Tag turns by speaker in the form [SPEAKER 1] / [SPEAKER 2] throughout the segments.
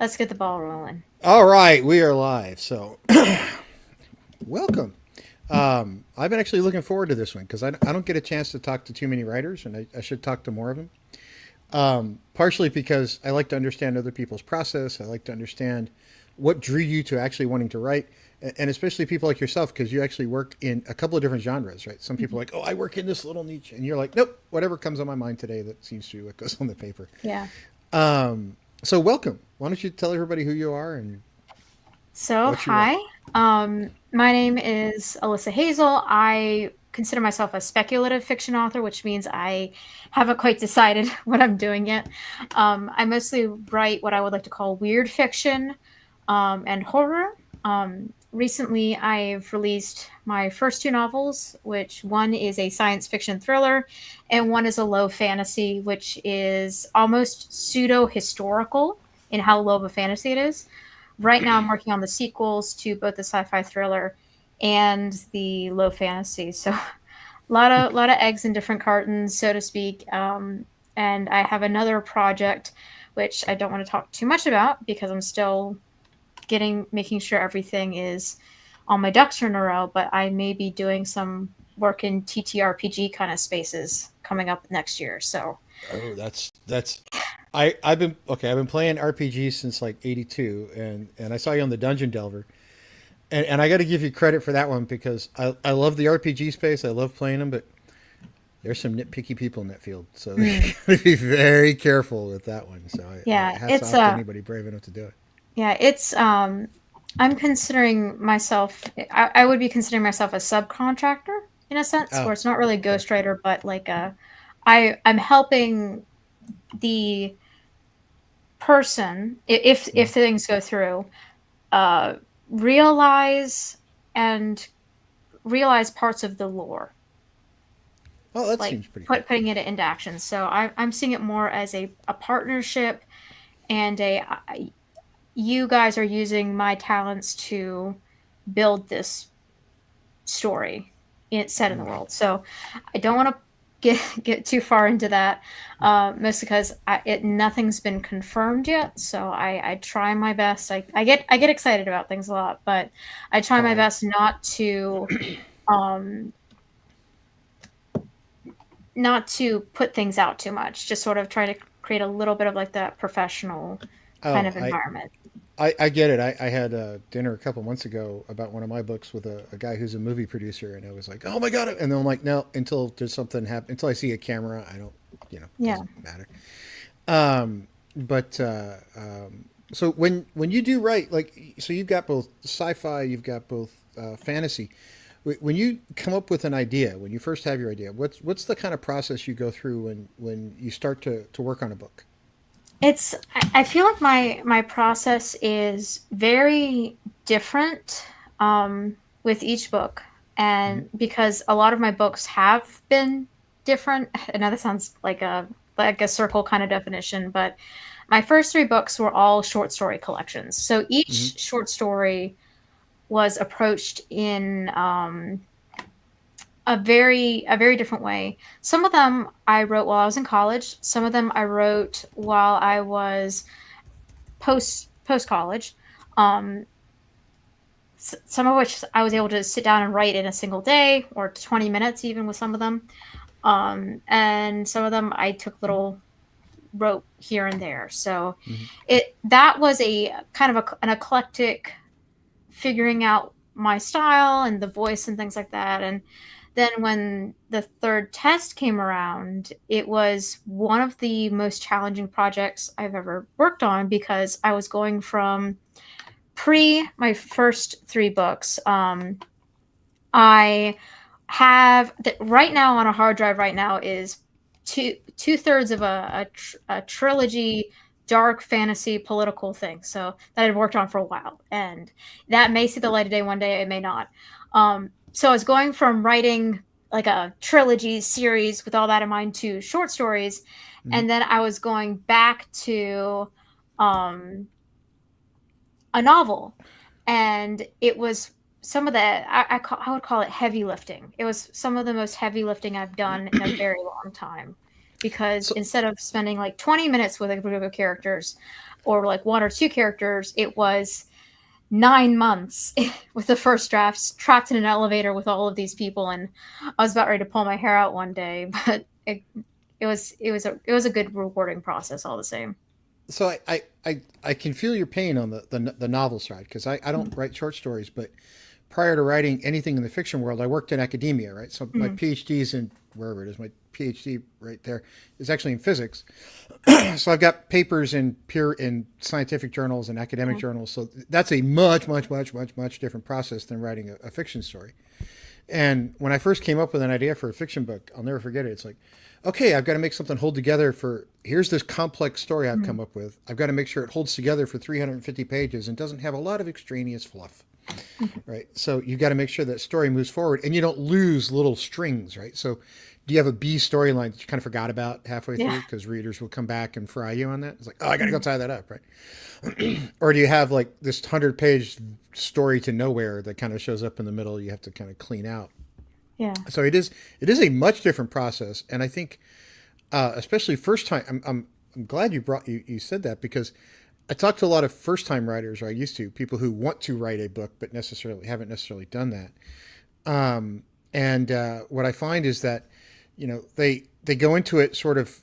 [SPEAKER 1] Let's get the ball rolling.
[SPEAKER 2] All right, we are live. So, welcome. I've been actually looking forward to this one because I don't get a chance to talk to too many writers, and I should talk to more of them. Partially because I like to understand other people's process. I like to understand what drew you to actually wanting to write, and especially people like yourself because you actually worked in a couple of different genres, right? Some people are
[SPEAKER 1] Mhm.
[SPEAKER 2] like, oh, I work in this little niche, and you're like, nope, whatever comes on my mind today that seems to be what goes on the paper.
[SPEAKER 1] Yeah.
[SPEAKER 2] So, welcome. Why don't you tell everybody who you are and
[SPEAKER 1] So,
[SPEAKER 2] what you write?
[SPEAKER 1] hi. My name is Alyssa Hazel. I consider myself a speculative fiction author, which means I haven't quite decided what I'm doing yet. I mostly write what I would like to call weird fiction and horror. Recently, I've released my first two novels, which one is a science fiction thriller, and one is a low fantasy, which is almost pseudo historical in how low of a fantasy it is. Right now, I'm working on the sequels to both the sci-fi thriller and the low fantasy. So, a lot of eggs in different cartons, so to speak. And I have another project, which I don't want to talk too much about because I'm still making sure everything is all my ducks are in a row. But I may be doing some work in TTRPG kind of spaces coming up next year. So,
[SPEAKER 2] Oh, that's I've been okay. I've been playing RPGs since like '82, and I saw you on the Dungeon Delver, and I got to give you credit for that one because I love the RPG space. I love playing them, but there's some nitpicky people in that field, so you
[SPEAKER 1] mm,
[SPEAKER 2] got to be very careful with that one. So
[SPEAKER 1] yeah,
[SPEAKER 2] hats
[SPEAKER 1] it's
[SPEAKER 2] off to anybody brave enough to do it.
[SPEAKER 1] yeah, it's I'm considering myself I would be considering myself a subcontractor in a sense
[SPEAKER 2] Oh,
[SPEAKER 1] where it's not really a
[SPEAKER 2] okay.
[SPEAKER 1] ghostwriter, but like I'm helping the person if
[SPEAKER 2] Mhm.
[SPEAKER 1] things go through uh realize and realize parts of the lore,
[SPEAKER 2] Oh, that
[SPEAKER 1] like
[SPEAKER 2] seems pretty cool.
[SPEAKER 1] putting it into action. So I'm seeing it more as a partnership and you guys are using my talents to build this story set in the
[SPEAKER 2] Okay.
[SPEAKER 1] world. So I don't want to get too far into that, mostly because nothing's been confirmed yet. So I try my best. I get excited about things a lot, but I try
[SPEAKER 2] Oh,
[SPEAKER 1] my
[SPEAKER 2] I
[SPEAKER 1] best um, not to put things out too much. Just sort of try to create a little bit of like that professional kind
[SPEAKER 2] oh
[SPEAKER 1] of environment.
[SPEAKER 2] I get it. I had dinner a couple months ago about one of my books with a guy who's a movie producer, and I was like, "Oh my god!" And then I'm like, "No, until there's something happen, until I see a camera, I don't,
[SPEAKER 1] Yeah.
[SPEAKER 2] doesn't matter." But so when you do write, like, so you've got both sci-fi, you've got both fantasy. When you come up with an idea, when you first have your idea, what's the kind of process you go through when you start to work on a book?
[SPEAKER 1] I feel like my process is very different with each book,
[SPEAKER 2] Hmm.
[SPEAKER 1] and because a lot of my books have been different. I know that sounds like a circle kind of definition, but my first three books were all short story collections. So
[SPEAKER 2] Hmm.
[SPEAKER 1] each short story was approached in a very different way. Some of them I wrote while I was in college. Some of them I wrote while I was post college. Um, some of which I was able to sit down and write in a single day or 20 minutes, even with some of them. And some of them I took little wrote here and there. So
[SPEAKER 2] Hmm.
[SPEAKER 1] it that was a kind of an eclectic figuring out my style and the voice and things like that. And then when the third test came around, it was one of the most challenging projects I've ever worked on because I was going from pre my first three books. I have right now on a hard drive right now is two thirds of a trilogy dark fantasy political thing so that I'd worked on for a while, and that may see the light of day one day, it may not. So I was going from writing like a trilogy series with all that in mind to short stories,
[SPEAKER 2] Hmm.
[SPEAKER 1] and then I was going back to um, a novel, and it was some of the I would call it heavy lifting. It was some of the most heavy lifting I've done in a very long time because
[SPEAKER 2] So
[SPEAKER 1] instead of spending like 20 minutes with a group of characters, or like one or two characters, it was 9 months with the first drafts, trapped in an elevator with all of these people, and I was about ready to pull my hair out one day, but it was a good rewarding process all the same.
[SPEAKER 2] So I can feel your pain on the novel side because I don't write short stories, but prior to writing anything in the fiction world, I worked in academia, right? So my
[SPEAKER 1] Mm-hmm.
[SPEAKER 2] PhD is in wherever it is. My PhD right there is actually in physics. So I've got papers in scientific journals and academic
[SPEAKER 1] Yeah.
[SPEAKER 2] journals. So that's a much different process than writing a fiction story. And when I first came up with an idea for a fiction book, I'll never forget it. It's like, okay, I've got to make something hold together for, here's this complex story I've
[SPEAKER 1] Mm-hmm.
[SPEAKER 2] come up with. I've got to make sure it holds together for 350 pages and doesn't have a lot of extraneous fluff, right? So you've got to make sure that story moves forward and you don't lose little strings, right? So do you have a B storyline that you kind of forgot about halfway
[SPEAKER 1] Yeah.
[SPEAKER 2] through because readers will come back and fry you on that? It's like, oh, I got to go
[SPEAKER 1] Mm-hmm.
[SPEAKER 2] tie that up, right? Or do you have like this 100-page story to nowhere that kind of shows up in the middle you have to kind of clean out?
[SPEAKER 1] Yeah.
[SPEAKER 2] So it is a much different process, and I think especially first time. I'm glad you said that because I talk to a lot of first time writers, or I used to people who want to write a book but necessarily haven't necessarily done that. And what I find is that they go into it sort of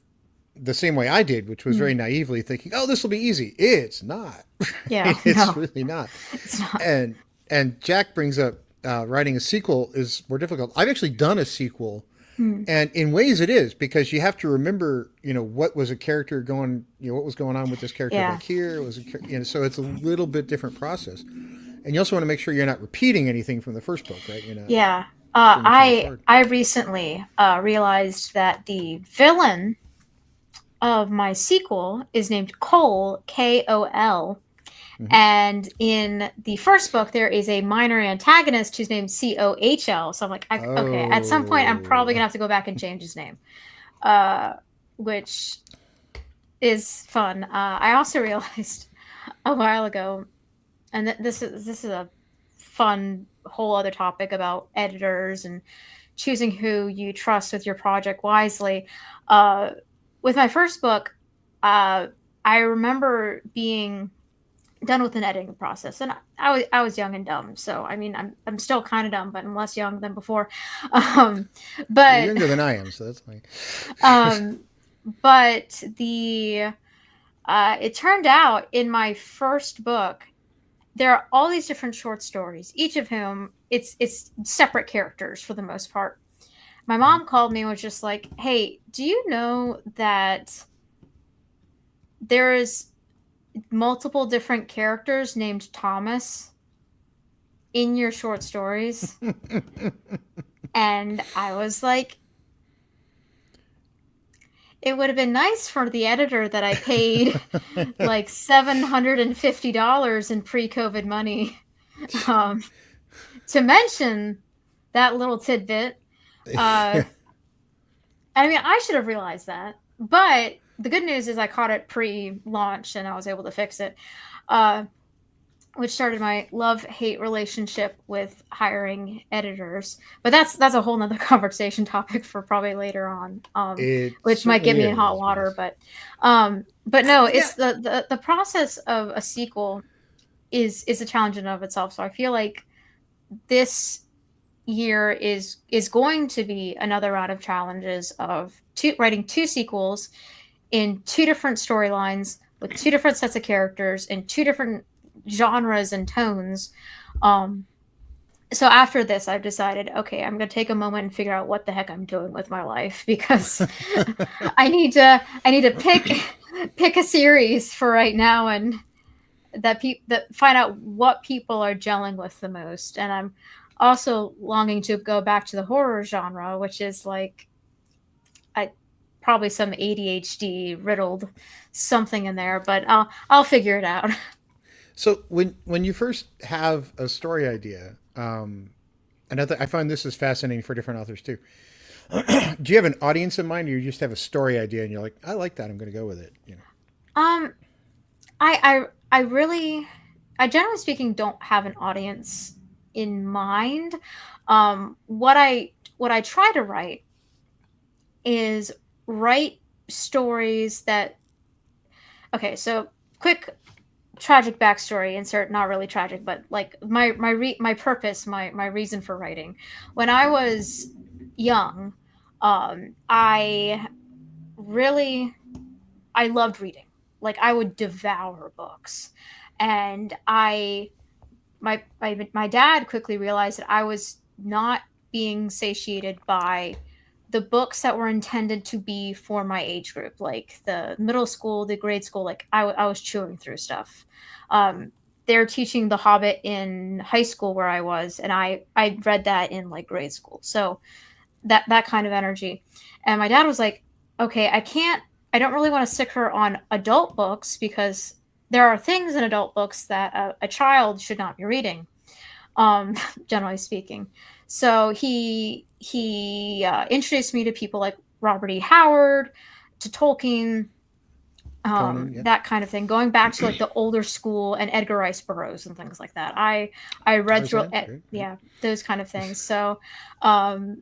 [SPEAKER 2] the same way I did, which was
[SPEAKER 1] Mm.
[SPEAKER 2] very naively thinking, "Oh, this will be easy." It's not.
[SPEAKER 1] Yeah.
[SPEAKER 2] It's
[SPEAKER 1] No,
[SPEAKER 2] really not.
[SPEAKER 1] it's not.
[SPEAKER 2] And Jack brings up writing a sequel is more difficult. I've actually done a sequel,
[SPEAKER 1] Mm.
[SPEAKER 2] and in ways it is because you have to remember, what was a character going, what was going on with this character
[SPEAKER 1] Yeah.
[SPEAKER 2] back here. It was, so it's a little bit different process, and you also want to make sure you're not repeating anything from the first book, right? You're not
[SPEAKER 1] Yeah.
[SPEAKER 2] bringing too much forward.
[SPEAKER 1] I recently realized that the villain of my sequel is named Cole, Kol.
[SPEAKER 2] Hmm.
[SPEAKER 1] And in the first book, there is a minor antagonist who's named Cohl. So I'm like, okay, at some point, I'm probably
[SPEAKER 2] Oh,
[SPEAKER 1] gonna have to go back and change his name, uh, which is fun. I also realized a while ago, and this is a fun whole other topic about editors and choosing who you trust with your project wisely. Uh, with my first book, uh, I remember being done with an editing process, and I was young and dumb. So I mean, I'm still kind of dumb, but I'm less young than before. Um,
[SPEAKER 2] you're
[SPEAKER 1] but
[SPEAKER 2] younger than I am, so that's fine.
[SPEAKER 1] um, but the it turned out in my first book there are all these different short stories, each of whom it's separate characters for the most part. My mom called me and was just like, "Hey, do you know that there is multiple different characters named Thomas in your short stories?" And I was like, it would have been nice for the editor that I paid like $750 in pre-COVID money um, to mention that little tidbit. Uh, I mean, I should have realized that. But the good news is I caught it pre-launch and I was able to fix it, uh, which started my love-hate relationship with hiring editors. But that's a whole nother conversation topic for probably later on,
[SPEAKER 2] It
[SPEAKER 1] which might get
[SPEAKER 2] certainly
[SPEAKER 1] me in hot
[SPEAKER 2] is.
[SPEAKER 1] water.
[SPEAKER 2] Yes.
[SPEAKER 1] But no,
[SPEAKER 2] Yeah.
[SPEAKER 1] it's the process of a sequel is a challenge in and of itself. So I feel like this year is going to be another round of challenges of writing two sequels in two different storylines with two different sets of characters and two different genres and tones. Um, so after this, I've decided, okay, I'm going to take a moment and figure out what the heck I'm doing with my life because I need to pick a series for right now and that find out what people are gelling with the most. And I'm also longing to go back to the horror genre, which is like I probably some ADHD riddled something in there, but I'll figure it out.
[SPEAKER 2] So when you first have a story idea, and I find this is fascinating for different authors too. Do you have an audience in mind, or you just have a story idea and you're like, I like that, I'm going to go with it?
[SPEAKER 1] Um, I really, I generally speaking don't have an audience in mind. What I try to write is write stories that okay, so quick tragic backstory. Insert not really tragic, but like my purpose, my reason for writing. When I was young, I really I loved reading. Like I would devour books, and my dad quickly realized that I was not being satiated by the books that were intended to be for my age group, like the middle school, the grade school. Like I was chewing through stuff. They're teaching The Hobbit in high school where I was, and I read that in like grade school. So that kind of energy. And my dad was like, "Okay, I don't really want to stick her on adult books because there are things in adult books that a child should not be reading, um, generally speaking." So he introduced me to people like Robert E. Howard, to Tolkien,
[SPEAKER 2] Conan, yeah.
[SPEAKER 1] that kind of thing. Going back to like the older school and Edgar Rice Burroughs and things like that. I read through
[SPEAKER 2] Tarzan, great, yeah.
[SPEAKER 1] yeah, those kind of things. So um,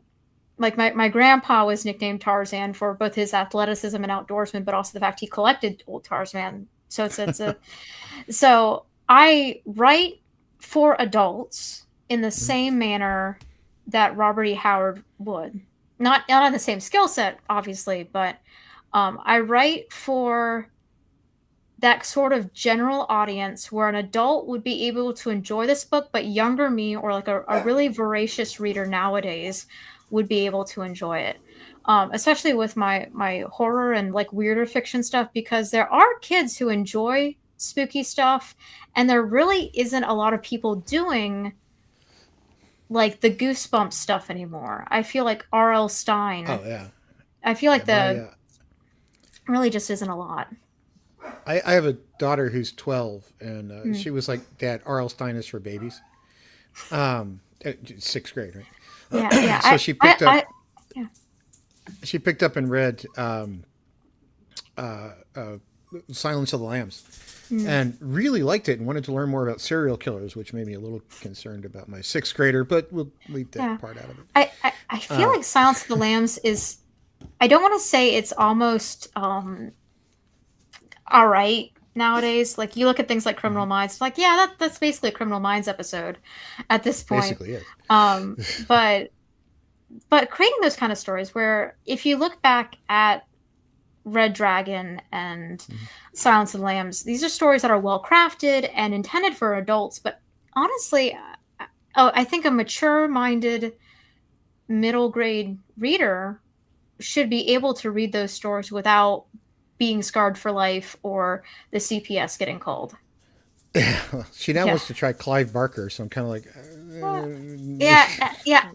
[SPEAKER 1] like my grandpa was nicknamed Tarzan for both his athleticism and outdoorsman, but also the fact he collected old Tarzan. So it's a so I write for adults in the
[SPEAKER 2] Mhm.
[SPEAKER 1] same manner that Robert E. Howard would. Not on the same skill set, obviously, but I write for that sort of general audience where an adult would be able to enjoy this book, but younger me or like a really voracious reader nowadays would be able to enjoy it. Especially with my horror and like weirder fiction stuff, because there are kids who enjoy spooky stuff, and there really isn't a lot of people doing like the goosebump stuff anymore. I feel like R.L. Stein.
[SPEAKER 2] Oh yeah,
[SPEAKER 1] I feel
[SPEAKER 2] yeah.
[SPEAKER 1] like the really just isn't a lot.
[SPEAKER 2] I have a daughter who's 12, and
[SPEAKER 1] Mm.
[SPEAKER 2] she was like, "Dad, R.L. Stein is for babies." Sixth grade,
[SPEAKER 1] Yeah,
[SPEAKER 2] right?
[SPEAKER 1] yeah.
[SPEAKER 2] So
[SPEAKER 1] I yeah.
[SPEAKER 2] she picked up and read uh, uh, Silence of the Lambs,
[SPEAKER 1] Mm.
[SPEAKER 2] and really liked it and wanted to learn more about serial killers, which made me a little concerned about my sixth grader. But we'll leave that
[SPEAKER 1] Yeah.
[SPEAKER 2] part out of it.
[SPEAKER 1] I feel
[SPEAKER 2] Uh,
[SPEAKER 1] like Silence of the Lambs is, I don't want to say it's almost all right nowadays. Like you look at things like Criminal
[SPEAKER 2] mhm.
[SPEAKER 1] Minds, it's like, yeah, that's basically a Criminal Minds episode at this point.
[SPEAKER 2] Basically, yes.
[SPEAKER 1] Um but creating those kind of stories where if you look back at Red Dragon and
[SPEAKER 2] Mhm.
[SPEAKER 1] Silence of the Lambs, these are stories that are well crafted and intended for adults, but honestly, oh, I think a mature minded middle grade reader should be able to read those stories without being scarred for life or the CPS getting called.
[SPEAKER 2] She now
[SPEAKER 1] Yeah.
[SPEAKER 2] wants to try Clive Barker, so I'm kind of like,
[SPEAKER 1] Well, yeah, yeah.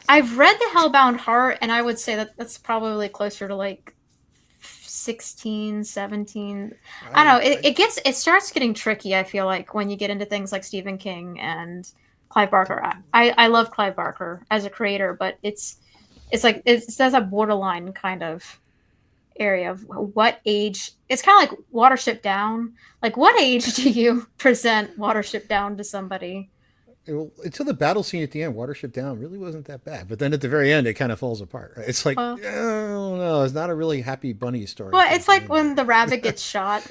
[SPEAKER 1] I've read The Hellbound Heart, and I would say that that's probably closer to like 16, 17. I don't know.
[SPEAKER 2] I
[SPEAKER 1] It starts getting tricky, I feel like, when you get into things like Stephen King and Clive Barker. I love Clive Barker as a creator, but it's like it's that's a borderline kind of area of what age. It's kind of like Watership Down. Like what age do you present Watership Down to somebody?
[SPEAKER 2] well, until the battle scene at the end, Watership Down really wasn't that bad. But then at the very end, it kind of falls apart. Right? It's like,
[SPEAKER 1] Well,
[SPEAKER 2] oh no, it's not a really happy bunny story
[SPEAKER 1] well,
[SPEAKER 2] towards
[SPEAKER 1] it's
[SPEAKER 2] the
[SPEAKER 1] like
[SPEAKER 2] end there.
[SPEAKER 1] when the rabbit gets shot.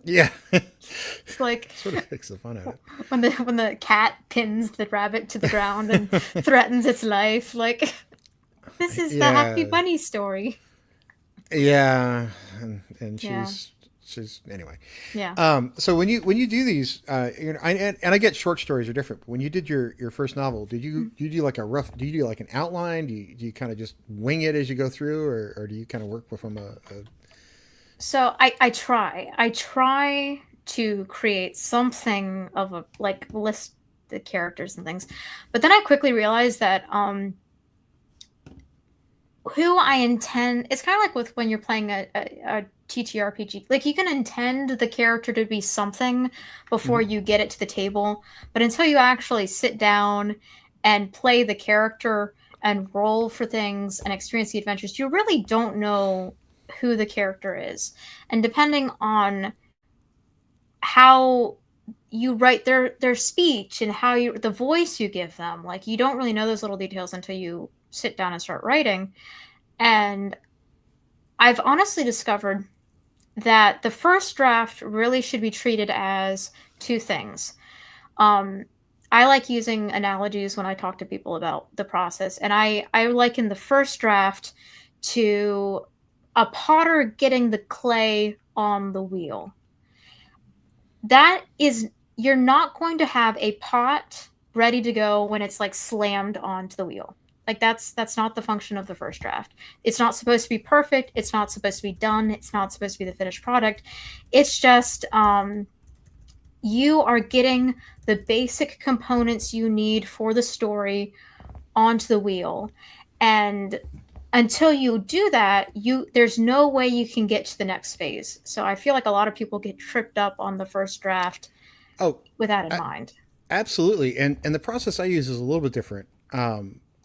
[SPEAKER 2] Yeah,
[SPEAKER 1] It's like
[SPEAKER 2] sort of takes the fun out of it.
[SPEAKER 1] when the cat pins the rabbit to the ground and threatens its life. Like this is the happy
[SPEAKER 2] Yeah,
[SPEAKER 1] bunny story.
[SPEAKER 2] yeah, and
[SPEAKER 1] Yeah,
[SPEAKER 2] she's anyway.
[SPEAKER 1] yeah.
[SPEAKER 2] So when you do these, and I get short stories are different. But when you did your first novel, do you do like a rough? Do you do like an outline? Do you kind of just wing it as you go through, or do you kind of work from a
[SPEAKER 1] So I try to create something of a like list the characters and things, but then I quickly realized that who I intend. It's kind of like with when you're playing a TTRPG. Like you can intend the character to be something before
[SPEAKER 2] Mhm.
[SPEAKER 1] you get it to the table, but until you actually sit down and play the character and roll for things and experience the adventures, you really don't know who the character is. And depending on how you write their speech and how you the voice you give them, like you don't really know those little details until you sit down and start writing. And I've honestly discovered that the first draft really should be treated as two things. Um, I like using analogies when I talk to people about the process, and I liken the first draft to a potter getting the clay on the wheel. That is, you're not going to have a pot ready to go when it's like slammed onto the wheel. Like that's not the function of the first draft. It's not supposed to be perfect. It's not supposed to be done. It's not supposed to be the finished product. It's just you are getting the basic components you need for the story onto the wheel, and until you do that, you there's no way you can get to the next phase. So I feel like a lot of people get tripped up on the first draft
[SPEAKER 2] Oh,
[SPEAKER 1] with that in
[SPEAKER 2] a-
[SPEAKER 1] mind.
[SPEAKER 2] absolutely. And the process I use is a little bit different.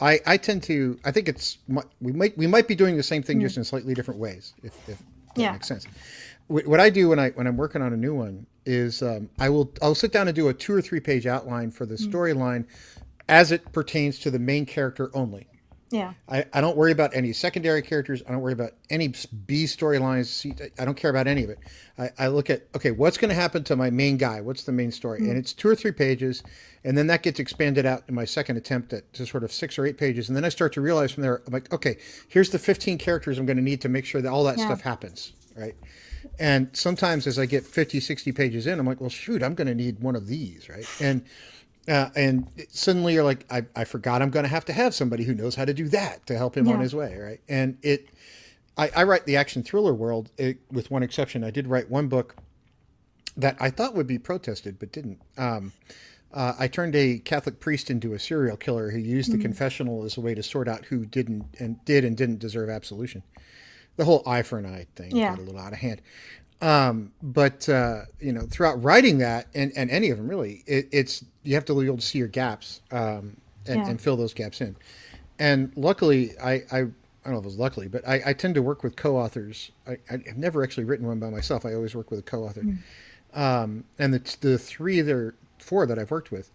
[SPEAKER 2] I tend to I think it's we might be doing the same thing
[SPEAKER 1] Mm.
[SPEAKER 2] just in slightly different ways, if that
[SPEAKER 1] Yeah.
[SPEAKER 2] makes sense. What I do when I'm working on a new one is I'll sit down and do a 2 or 3 page outline for the
[SPEAKER 1] Mm.
[SPEAKER 2] storyline as it pertains to the main character only.
[SPEAKER 1] Yeah.
[SPEAKER 2] I don't worry about any secondary characters. I don't worry about any B storylines. I don't care about any of it. I look at, okay, what's going to happen to my main guy? What's the main story? And
[SPEAKER 1] Mm.
[SPEAKER 2] it's 2 or 3 pages. And then that gets expanded out in my second attempt to sort of 6 or 8 pages. And then I start to realize from there, I'm like, okay, here's the 15 characters I'm going to need to make sure that all that
[SPEAKER 1] Yeah.
[SPEAKER 2] stuff happens. Right. And sometimes as I get 50, 60 pages in, I'm like, well, shoot, I'm going to need one of these. Right. And suddenly you're like, I forgot I'm going to have somebody who knows how to do that to help him on
[SPEAKER 1] Yeah.
[SPEAKER 2] his way, right? And I write the action thriller world, with one exception. I did write one book that I thought would be protested, but didn't. I turned a Catholic priest into a serial killer who used the
[SPEAKER 1] Mm.
[SPEAKER 2] confessional as a way to sort out who didn't deserve absolution. The whole eye for an eye thing
[SPEAKER 1] Yeah.
[SPEAKER 2] got a little out of hand. But throughout writing that and any of them really, it's you have to be able to see your gaps,
[SPEAKER 1] Yeah.
[SPEAKER 2] and fill those gaps in. And luckily, I don't know if it was luckily, but I tend to work with co-authors. I've never actually written one by myself. I always work with a co-author.
[SPEAKER 1] Mm.
[SPEAKER 2] And the four that I've worked with,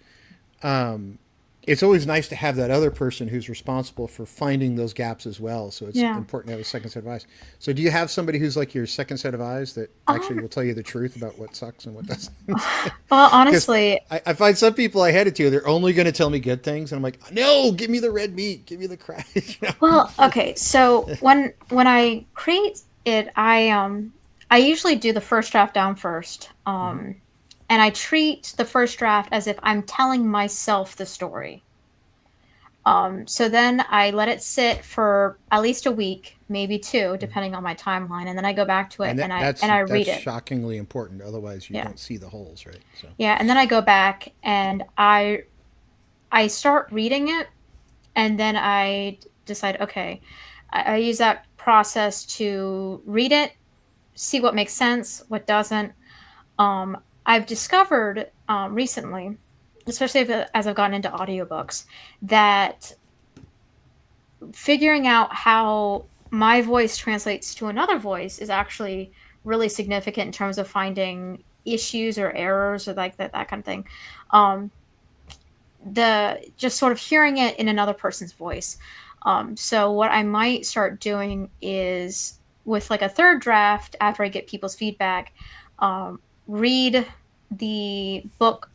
[SPEAKER 2] it's always nice to have that other person who's responsible for finding those gaps as well. So it's
[SPEAKER 1] Yeah.
[SPEAKER 2] important to have a second set of eyes. So do you have somebody who's like your second set of eyes that actually
[SPEAKER 1] Um,
[SPEAKER 2] will tell you the truth about what sucks and what doesn't?
[SPEAKER 1] well,
[SPEAKER 2] Because
[SPEAKER 1] honestly,
[SPEAKER 2] I find some people I head it to, they're only going to tell me good things, and I'm like, no, give me the red meat, give me the crap.
[SPEAKER 1] well, okay. So when I create it, I usually do the first draft down first.
[SPEAKER 2] Mm-hmm.
[SPEAKER 1] And I treat the first draft as if I'm telling myself the story. So then I let it sit for at least a week, maybe two, depending on my timeline, and then I go back to it
[SPEAKER 2] And
[SPEAKER 1] and
[SPEAKER 2] that,
[SPEAKER 1] I
[SPEAKER 2] that's
[SPEAKER 1] and I
[SPEAKER 2] that's
[SPEAKER 1] read it.
[SPEAKER 2] shockingly important. Otherwise, you
[SPEAKER 1] Yeah,
[SPEAKER 2] don't see the holes, right? So.
[SPEAKER 1] yeah, and then I go back and I start reading it, and then I decide, okay, I use that process to read it, see what makes sense, what doesn't. I've discovered recently, especially as I've gotten into audiobooks, that figuring out how my voice translates to another voice is actually really significant in terms of finding issues or errors or like that kind of thing. Um, the just sort of hearing it in another person's voice. So what I might start doing is with like a third draft after I get people's feedback, read the book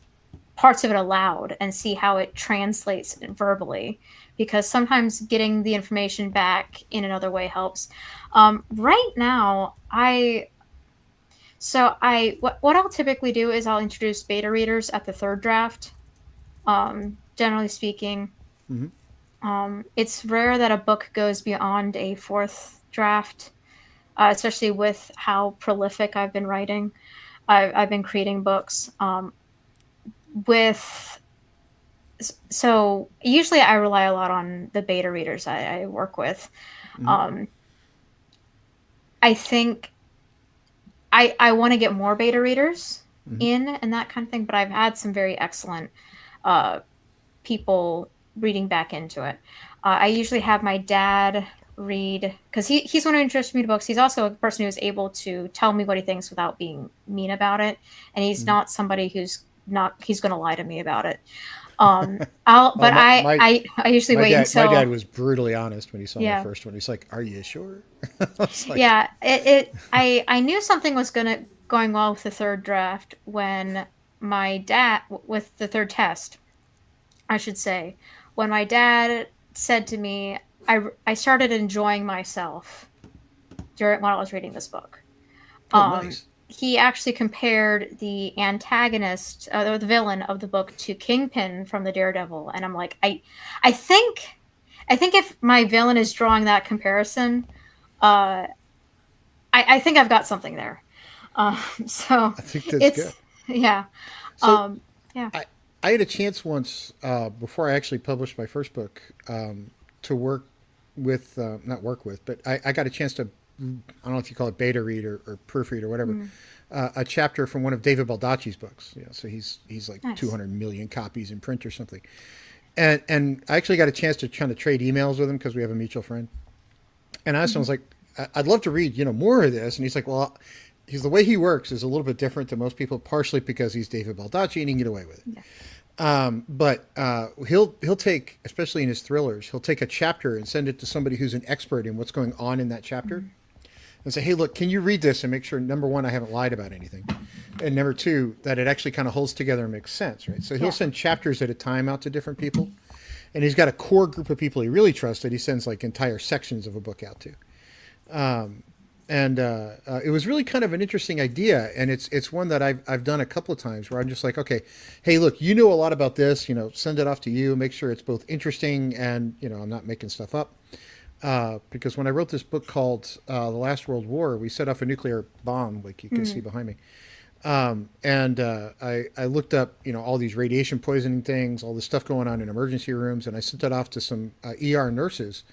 [SPEAKER 1] parts of it aloud and see how it translates verbally, because sometimes getting the information back in another way helps. Right now, what I'll typically do is I'll introduce beta readers at the third draft. Generally speaking,
[SPEAKER 2] Mm-hmm.
[SPEAKER 1] it's rare that a book goes beyond a fourth draft, especially with how prolific I've been writing. I've been creating books with so usually I rely a lot on the beta readers I work with.
[SPEAKER 2] Mm-hmm.
[SPEAKER 1] Um, I think I want to get more beta readers
[SPEAKER 2] Mm-hmm.
[SPEAKER 1] in and that kind of thing, but I've had some very excellent uh, people reading back into it. I usually have my dad read because he's one who introduced me to books. He's also a person who is able to tell me what he thinks without being mean about it, and he's
[SPEAKER 2] Mm-hmm.
[SPEAKER 1] not somebody who's not he's going to lie to me about it. I'll
[SPEAKER 2] Oh,
[SPEAKER 1] but I usually wait
[SPEAKER 2] my dad
[SPEAKER 1] until
[SPEAKER 2] was brutally honest when he saw my
[SPEAKER 1] yeah.
[SPEAKER 2] first one. He's like, "Are you sure?" I was like,
[SPEAKER 1] Yeah, I knew something was going well with the third draft when my dad with the third test, I should say, when my dad said to me, I started enjoying myself during while I was reading this book.
[SPEAKER 2] "Oh,
[SPEAKER 1] Um,
[SPEAKER 2] nice."
[SPEAKER 1] he actually compared the antagonist or the villain of the book to Kingpin from the Daredevil, and I'm like, I think, I think if my villain is drawing that comparison, uh, I think I've got something there. So
[SPEAKER 2] I think that's
[SPEAKER 1] it's
[SPEAKER 2] good.
[SPEAKER 1] yeah,
[SPEAKER 2] So
[SPEAKER 1] um, yeah.
[SPEAKER 2] I I had a chance once before I actually published my first book to work with not work with, but I got a chance to I don't know if you call it beta read or proofread or whatever
[SPEAKER 1] Mm,
[SPEAKER 2] a chapter from one of David Baldacci's books. You know, so he's like
[SPEAKER 1] nice.
[SPEAKER 2] 200 million copies in print or something. And I actually got a chance to kind of trade emails with him because we have a mutual friend. And I asked him, I
[SPEAKER 1] Hmm.
[SPEAKER 2] was like, I'd love to read, more of this. And he's like, well, he's the way he works is a little bit different than most people, partially because he's David Baldacci and he can get away with it.
[SPEAKER 1] Yeah.
[SPEAKER 2] But he'll take, especially in his thrillers, he'll take a chapter and send it to somebody who's an expert in what's going on in that chapter,
[SPEAKER 1] Mm,
[SPEAKER 2] and say, hey, look, can you read this and make sure number one, I haven't lied about anything, and number two, that it actually kind of holds together and makes sense, right? So he'll
[SPEAKER 1] yeah.
[SPEAKER 2] send chapters at a time out to different people, and he's got a core group of people he really trusts that he sends like entire sections of a book out to. And it was really kind of an interesting idea, and it's one that I've done a couple of times where I'm just like, okay, hey, look, you know a lot about this, send it off to you, make sure it's both interesting and I'm not making stuff up. Because when I wrote this book called The Last World War, we set off a nuclear bomb, like you can see
[SPEAKER 1] Mm,
[SPEAKER 2] behind me. And I looked up, all these radiation poisoning things, all this stuff going on in emergency rooms, and I sent that off to some ER nurses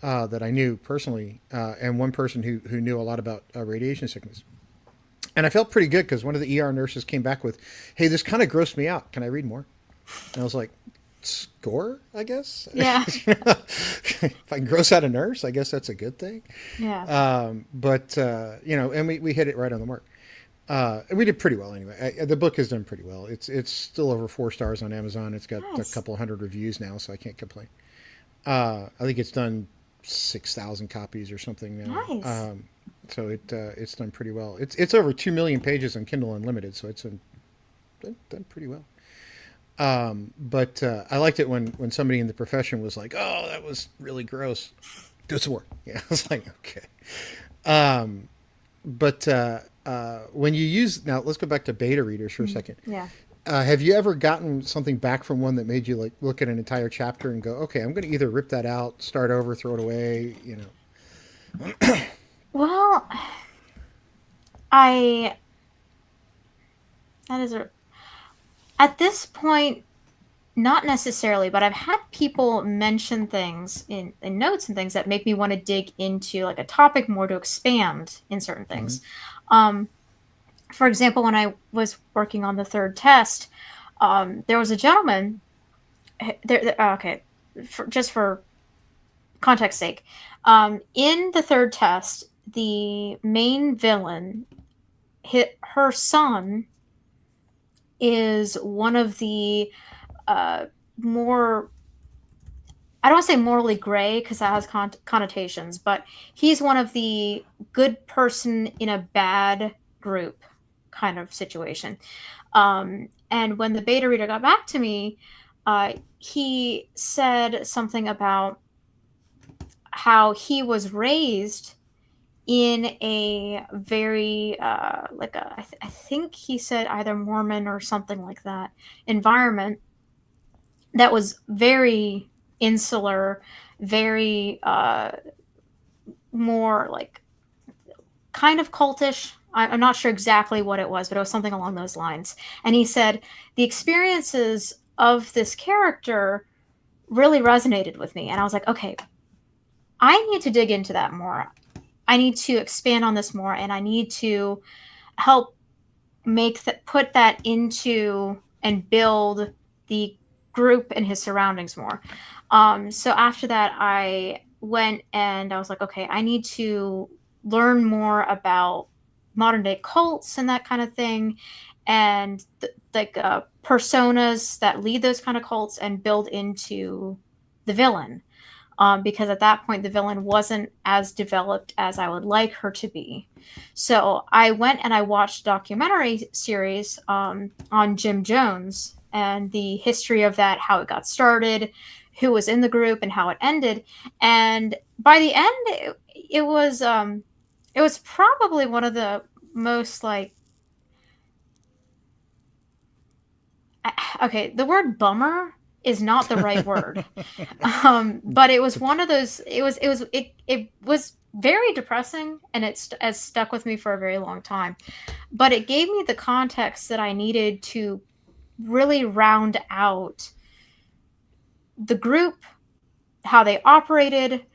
[SPEAKER 2] that I knew personally, and one person who knew a lot about radiation sickness. And I felt pretty good because one of the ER nurses came back with, "Hey, this kind of grossed me out. Can I read more?" And I was like, "Score, I guess."
[SPEAKER 1] yeah.
[SPEAKER 2] If I can gross out a nurse, I guess that's a good thing.
[SPEAKER 1] Yeah.
[SPEAKER 2] But and we hit it right on the mark. We did pretty well anyway. The book has done pretty well. It's still over 4 stars on Amazon. It's got a
[SPEAKER 1] Nice.
[SPEAKER 2] couple hundred reviews now, so I can't complain. I think it's done 6,000 copies or something now.
[SPEAKER 1] Nice.
[SPEAKER 2] So it's done pretty well. It's over 2 million pages on Kindle Unlimited, so it's done pretty well. But I liked it when somebody in the profession was like, "Oh, that was really gross. Do some more." Yeah, I was like, "Okay." Um, but when you use now, let's go back to beta readers for a
[SPEAKER 1] Mm,
[SPEAKER 2] second.
[SPEAKER 1] yeah.
[SPEAKER 2] Have you ever gotten something back from one that made you like look at an entire chapter and go, "Okay, I'm going to either rip that out, start over, throw it away,"
[SPEAKER 1] Well, I that is a at this point not necessarily, but I've had people mention things in notes and things that make me want to dig into like a topic more to expand in certain
[SPEAKER 2] Mm-hmm.
[SPEAKER 1] things. Um, for example, when I was working on the third test, there was a gentleman. Okay, just for context sake, in the third test, the main villain, her son, is one of the more I don't want to say morally gray because that has connotations, but he's one of the good person in a bad group kind of situation. And when the beta reader got back to me, he said something about how he was raised in a very I think he said either Mormon or something like that environment that was very insular, very more like kind of cultish. I'm not sure exactly what it was, but it was something along those lines. And he said the experiences of this character really resonated with me. And I was like, okay, I need to dig into that more. I need to expand on this more, and I need to help put that into and build the group and his surroundings more. So after that, I went and I was like, okay, I need to learn more about modern day cults and that kind of thing, and personas that lead those kind of cults and build into the villain. Because at that point, the villain wasn't as developed as I would like her to be. So I went and I watched a documentary series on Jim Jones and the history of that, how it got started, who was in the group, and how it ended. And by the end, it was probably one of the most like, okay, the word bummer is not the right word. But it was one of those, it was very depressing, and has stuck with me for a very long time. But it gave me the context that I needed to really round out the group, how they operated,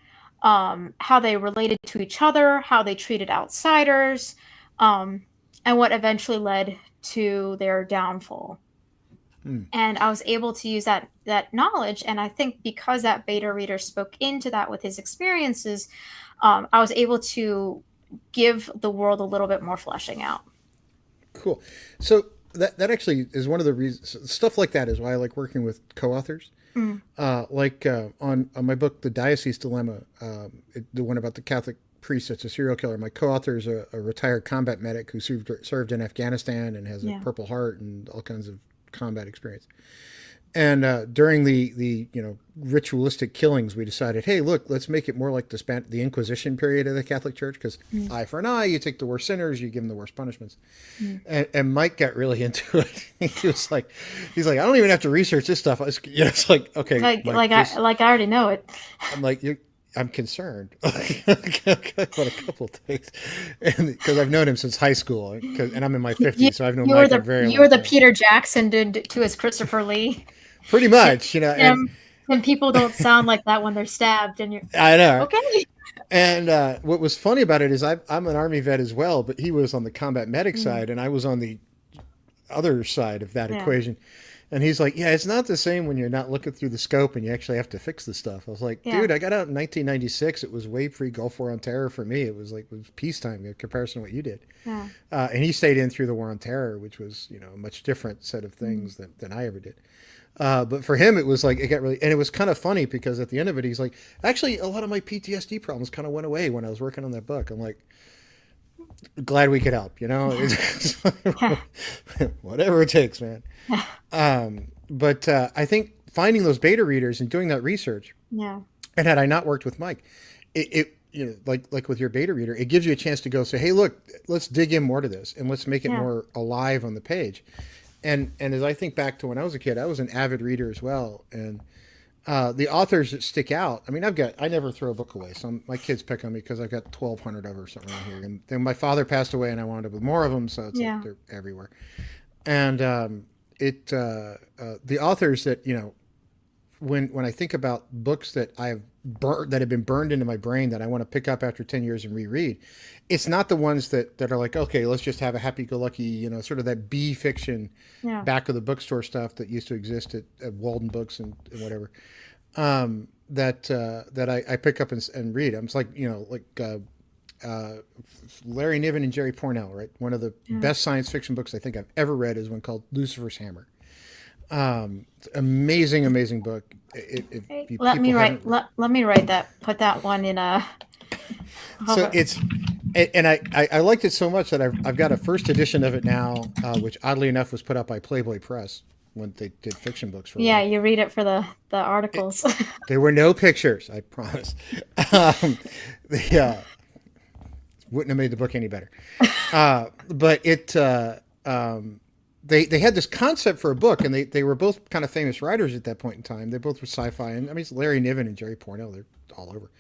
[SPEAKER 1] how they related to each other, how they treated outsiders, and what eventually led to their downfall. And I was able to use that knowledge, and I think because that beta reader spoke into that with his experiences, I was able to give the world a little bit more fleshing out.
[SPEAKER 2] Cool. So that actually is one of the reasons. Stuff like that is why I like working with co-authors. On my book, The Diocese Dilemma, the one about the Catholic priest that's a serial killer. My co-author is a retired combat medic who served in Afghanistan and has a Purple Heart and all kinds of combat experience. And during the ritualistic killings, we decided, hey, look, let's make it more like the Inquisition period of the Catholic Church, because eye for an eye, you take the worst sinners, you give them the worst punishments. And Mike got really into it. He's like, I don't even have to research this stuff. It's like, okay,
[SPEAKER 1] Mike, I already know it.
[SPEAKER 2] I'm like, I'm concerned about a couple of things, and because I've known him since high school, and I'm in my 50s, so I've known Mike a very long time.
[SPEAKER 1] You were the Peter Jackson did to his Christopher Lee.
[SPEAKER 2] Pretty much,
[SPEAKER 1] and people don't sound like that when they're stabbed, and you're.
[SPEAKER 2] I know.
[SPEAKER 1] Okay.
[SPEAKER 2] And what was funny about it is I'm an Army vet as well, but he was on the combat medic side, and I was on the other side of that equation. And he's like, yeah, it's not the same when you're not looking through the scope and you actually have to fix the stuff. I was like, dude, I got out in 1996. It was way pre-Gulf War on Terror for me. It was peacetime in comparison to what you did.
[SPEAKER 1] Yeah.
[SPEAKER 2] And he stayed in through the War on Terror, which was, a much different set of things than I ever did. But for him, it was like, it got really, and it was kind of funny because at the end of it, he's like, actually, a lot of my PTSD problems kind of went away when I was working on that book. I'm like, glad we could help, whatever it takes, man. But I think finding those beta readers and doing that research, and had I not worked with Mike, it like with your beta reader, it gives you a chance to go say, hey, look, let's dig in more to this and let's make it more alive on the page. And as I think back to when I was a kid, I was an avid reader as well. And the authors that stick out, I mean, I never throw a book away. My kids pick on me because I've got 1,200 of them or something around here. And then my father passed away and I wound up with more of them. So it's like they're everywhere. And the authors that, when I think about books that that have been burned into my brain that I want to pick up after 10 years and reread, it's not the ones that are like, okay, let's just have a happy-go-lucky, sort of that B fiction back of the bookstore stuff that used to exist at Walden Books and whatever, that I pick up and read. I'm just like, Larry Niven and Jerry Pournelle, right? One of the best science fiction books I think I've ever read is one called Lucifer's Hammer. Amazing book.
[SPEAKER 1] Let me write that. Put that one in a.
[SPEAKER 2] So it's, and I liked it so much that I've got a first edition of it now, which oddly enough was put out by Playboy Press when they did fiction books for a while.
[SPEAKER 1] You read it for the articles.
[SPEAKER 2] There were no pictures, I promise. Wouldn't have made the book any better. But it. They had this concept for a book, and they were both kind of famous writers at that point in time. They both were sci-fi, and I mean, it's Larry Niven and Jerry Pournelle, they're all over.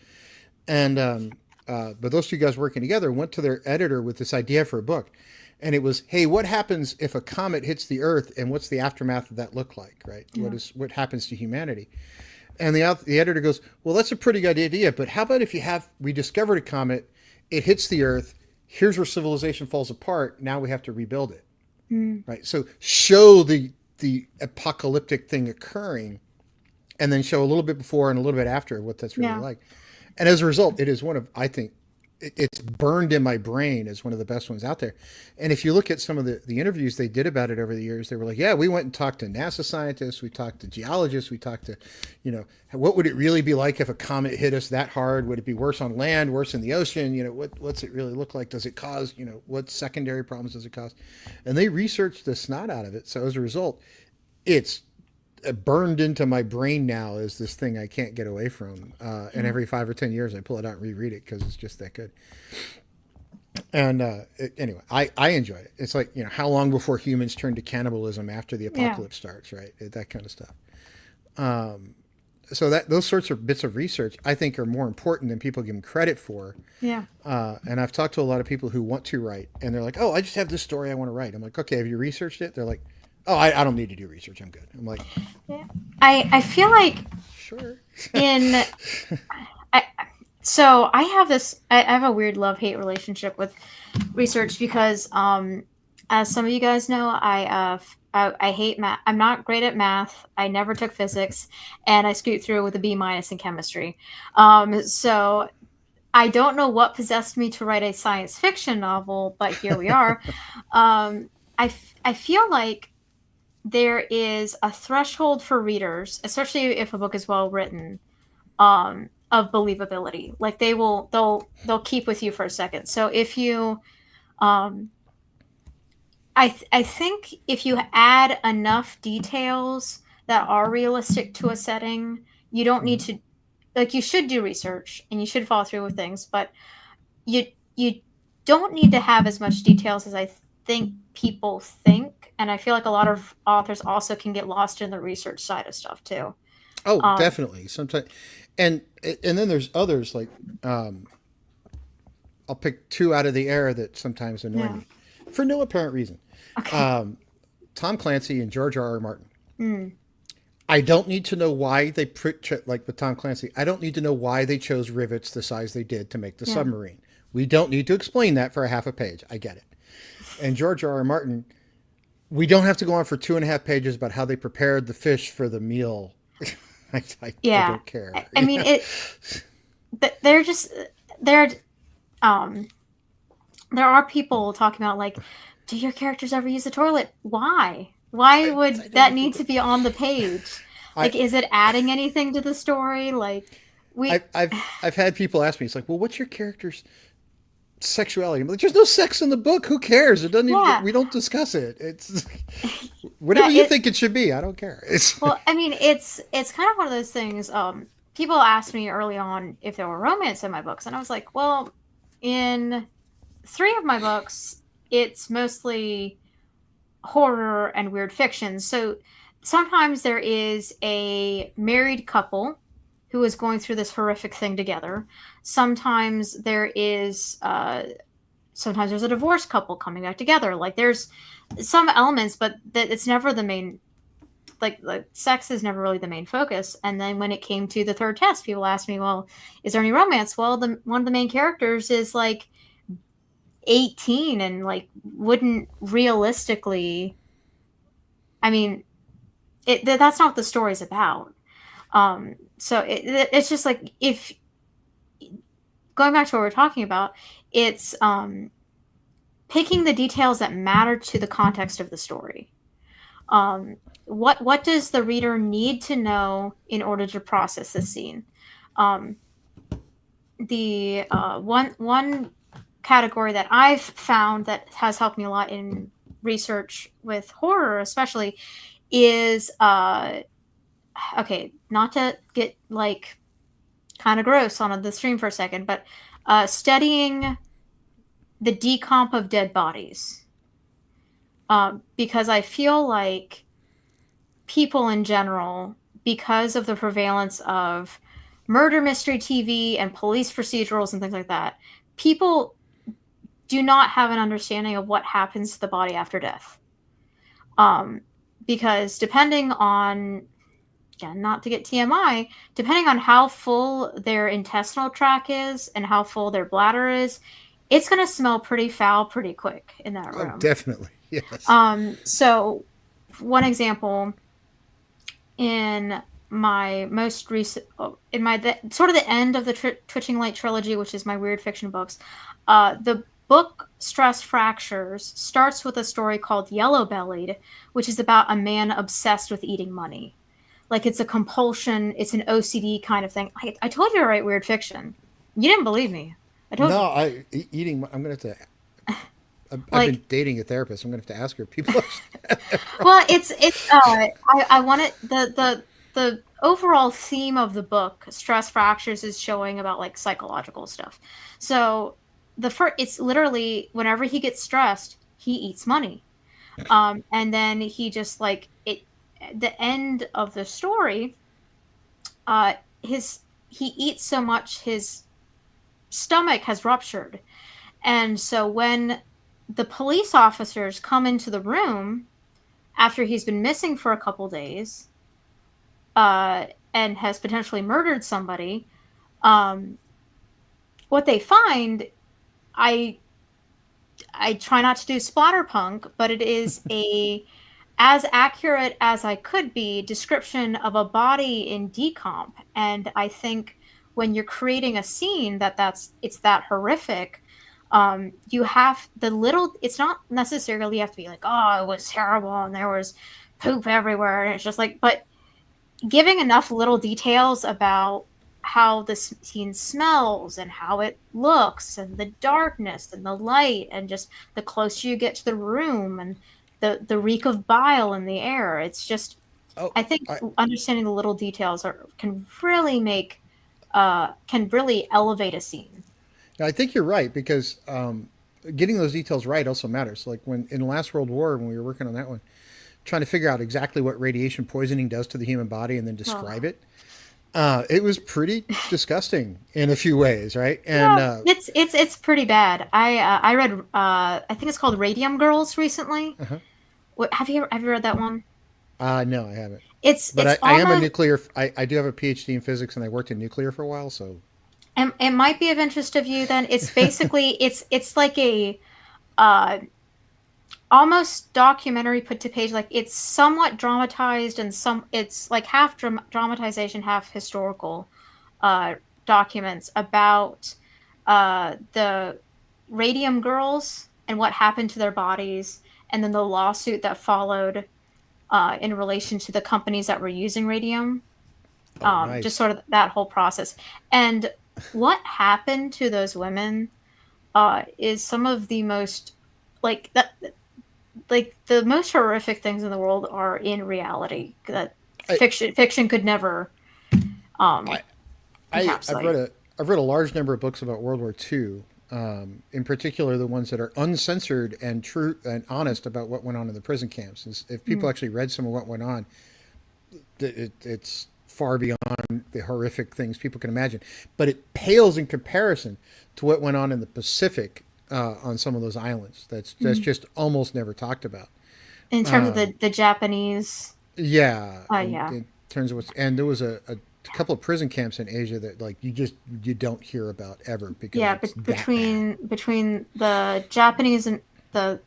[SPEAKER 2] And but those two guys working together went to their editor with this idea for a book, and it was, hey, what happens if a comet hits the Earth, and what's the aftermath of that look like, right? Yeah. What happens to humanity? And the editor goes, well, that's a pretty good idea, but how about if we discovered a comet, it hits the Earth, here's where civilization falls apart, now we have to rebuild it. Right. So show the apocalyptic thing occurring, and then show a little bit before and a little bit after what that's really like. And as a result, it is one of, I think, it's burned in my brain as one of the best ones out there. And if you look at some of the interviews they did about it over the years, they were like, yeah, we went and talked to NASA scientists, we talked to geologists, we talked to, what would it really be like if a comet hit us that hard? Would it be worse on land, worse in the ocean? What's it really look like? Does it cause, what secondary problems does it cause? And they researched the snot out of it. So as a result, it's burned into my brain now as this thing I can't get away from. And
[SPEAKER 1] Yeah.
[SPEAKER 2] every 5 or 10 years, I pull it out and reread it because it's just that good. And anyway, I enjoy it. It's like, how long before humans turn to cannibalism after the
[SPEAKER 1] Yeah.
[SPEAKER 2] apocalypse starts, right? That kind of stuff. So that those sorts of bits of research I think are more important than people give them credit for.
[SPEAKER 1] Yeah.
[SPEAKER 2] And I've talked to a lot of people who want to write, and they're like, "Oh, I just have this story I want to write." I'm like, "Okay, have you researched it?" They're like, "Oh, I don't need to do research. I'm good." I'm like,
[SPEAKER 1] Yeah. I feel like
[SPEAKER 2] "Sure."
[SPEAKER 1] in I so I have I have a weird love hate relationship with research because as some of you guys know, I hate math. I'm not great at math. I never took physics, and I screwed through with a B minus in chemistry. So I don't know what possessed me to write a science fiction novel, but here we are. I feel like there is a threshold for readers, especially if a book is well written, of believability. Like they'll keep with you for a second. So if you um, I think if you add enough details that are realistic to a setting, you don't need
[SPEAKER 2] Mhm.
[SPEAKER 1] to, like, you should do research and you should follow through with things, but you you don't need to have as much details as I think people think. And I feel like a lot of authors also can get lost in the research side of stuff too.
[SPEAKER 2] Oh,
[SPEAKER 1] Um,
[SPEAKER 2] definitely. Sometimes, and then there's others like um, I'll pick two out of the air that sometimes annoy
[SPEAKER 1] yeah.
[SPEAKER 2] me for no apparent reason.
[SPEAKER 1] Okay.
[SPEAKER 2] Um, Tom Clancy and George R. R. Martin.
[SPEAKER 1] Mm,
[SPEAKER 2] I don't need to know why they like with Tom Clancy. I don't need to know why they chose rivets the size they did to make the
[SPEAKER 1] yeah.
[SPEAKER 2] submarine. We don't need to explain that for a half a page. I get it. And George R. R. Martin, we don't have to go on for 2.5 pages about how they prepared the fish for the meal. I
[SPEAKER 1] Yeah.
[SPEAKER 2] don't care.
[SPEAKER 1] I mean they're just they're um there are people talking about, like, do your characters ever use the toilet? Why
[SPEAKER 2] I
[SPEAKER 1] would that
[SPEAKER 2] don't.
[SPEAKER 1] need to be on the page?
[SPEAKER 2] I
[SPEAKER 1] Like, is it adding anything to the story? Like, we
[SPEAKER 2] I've had people ask me. It's like, well, what's your character's sexuality? I'm like, there's no sex in the book. Who cares? It doesn't even.
[SPEAKER 1] yeah.
[SPEAKER 2] We don't discuss it. It's whatever
[SPEAKER 1] Yeah,
[SPEAKER 2] you
[SPEAKER 1] it
[SPEAKER 2] think it should be. I don't care. It's
[SPEAKER 1] well, I mean, it's kind of one of those things. People asked me early on if there were romance in my books, and I was like, well, in three of my books, it's mostly horror and weird fiction. So sometimes there is a married couple who is going through this horrific thing together. Sometimes there is sometimes there's a divorced couple coming back together. Like, there's some elements, but that it's never the main, like sex is never really the main focus. And then when it came to the third test, people asked me, well, is there any romance? Well, the one of the main characters is like 18 and like wouldn't realistically, I mean, that's not what the story's about. So it's just like, if going back to what we're talking about, it's picking the details that matter to the context of the story. What does the reader need to know in order to process the scene? Um, the one category that I've found that has helped me a lot in research with horror, especially, is okay, not to get like kind of gross on the stream for a second, but studying the decomp of dead bodies, because I feel like people in general, because of the prevalence of murder mystery TV and police procedurals and things like that, people do not have an understanding of what happens to the body after death. Um, because depending on, again, not to get TMI, depending on how full their intestinal tract is and how full their bladder is, it's going to smell pretty foul pretty quick in that
[SPEAKER 2] oh,
[SPEAKER 1] room.
[SPEAKER 2] definitely yes.
[SPEAKER 1] So one example, in my most recent in my sort of the end of the Twitching Light trilogy, which is my weird fiction books. The book Stress Fractures starts with a story called Yellow Bellied, which is about a man obsessed with eating money. Like it's a compulsion, it's an OCD kind of thing. I told you to write weird fiction. You didn't believe me. I told
[SPEAKER 2] No,
[SPEAKER 1] you.
[SPEAKER 2] eating. I'm gonna have to. I've
[SPEAKER 1] Like,
[SPEAKER 2] been dating a therapist. I'm gonna have to ask her. People.
[SPEAKER 1] well, I wanted the overall theme of the book, Stress Fractures, is showing about like psychological stuff. So the first, it's literally whenever he gets stressed, he eats money. And then he just like it. The end of the story, uh, his he eats so much his stomach has ruptured, and so when the police officers come into the room after he's been missing for a couple days, uh, and has potentially murdered somebody, um, what they find, I I try not to do splatterpunk, but it is a as accurate as I could be description of a body in decomp. And I think when you're creating a scene it's that horrific, you have the little. It's not necessarily you have to be like, oh, it was terrible and there was poop everywhere, and it's just like, but giving enough little details about how the scene smells and how it looks and the darkness and the light and just the closer you get to the room and the reek of bile in the air. It's just,
[SPEAKER 2] Oh,
[SPEAKER 1] I think
[SPEAKER 2] I,
[SPEAKER 1] understanding the little details can really make can really elevate a scene.
[SPEAKER 2] I think you're right because getting those details right also matters. Like when in the last World War, when we were working on that one, trying to figure out exactly what radiation poisoning does to the human body and then describe
[SPEAKER 1] Oh.
[SPEAKER 2] it. It was pretty disgusting in a few ways, right? And
[SPEAKER 1] Yeah, it's pretty bad. I read I think it's called Radium Girls recently.
[SPEAKER 2] uh-huh.
[SPEAKER 1] What, have you read that one?
[SPEAKER 2] No, I haven't. But
[SPEAKER 1] It's
[SPEAKER 2] I am a
[SPEAKER 1] almost,
[SPEAKER 2] nuclear. I do have a PhD in physics, and I worked in nuclear for a while. So
[SPEAKER 1] it might be of interest of you then. It's basically it's like a uh almost documentary put to page. Like it's somewhat dramatized and some it's like half dramatization, half historical uh documents about the Radium Girls and what happened to their bodies, and then the lawsuit that followed in relation to the companies that were using radium,
[SPEAKER 2] oh,
[SPEAKER 1] just
[SPEAKER 2] nice.
[SPEAKER 1] sort of that whole process. And what happened to those women is some of the most like that like the most horrific things in the world are in reality that
[SPEAKER 2] I
[SPEAKER 1] fiction could never um
[SPEAKER 2] I I've
[SPEAKER 1] encapsulate.
[SPEAKER 2] read a large number of books about World War II. In particular, the ones that are uncensored and true and honest about what went on in the prison camps. If people
[SPEAKER 1] Mm.
[SPEAKER 2] actually read some of what went on, it's far beyond the horrific things people can imagine. But it pales in comparison to what went on in the Pacific on some of those islands. That's
[SPEAKER 1] Mm.
[SPEAKER 2] just almost never talked about.
[SPEAKER 1] In terms of the Japanese,
[SPEAKER 2] Yeah,
[SPEAKER 1] yeah,
[SPEAKER 2] in terms of what's and there was a couple of prison camps in Asia that like you don't hear about ever because
[SPEAKER 1] yeah,
[SPEAKER 2] it's that bad.
[SPEAKER 1] between the Japanese and the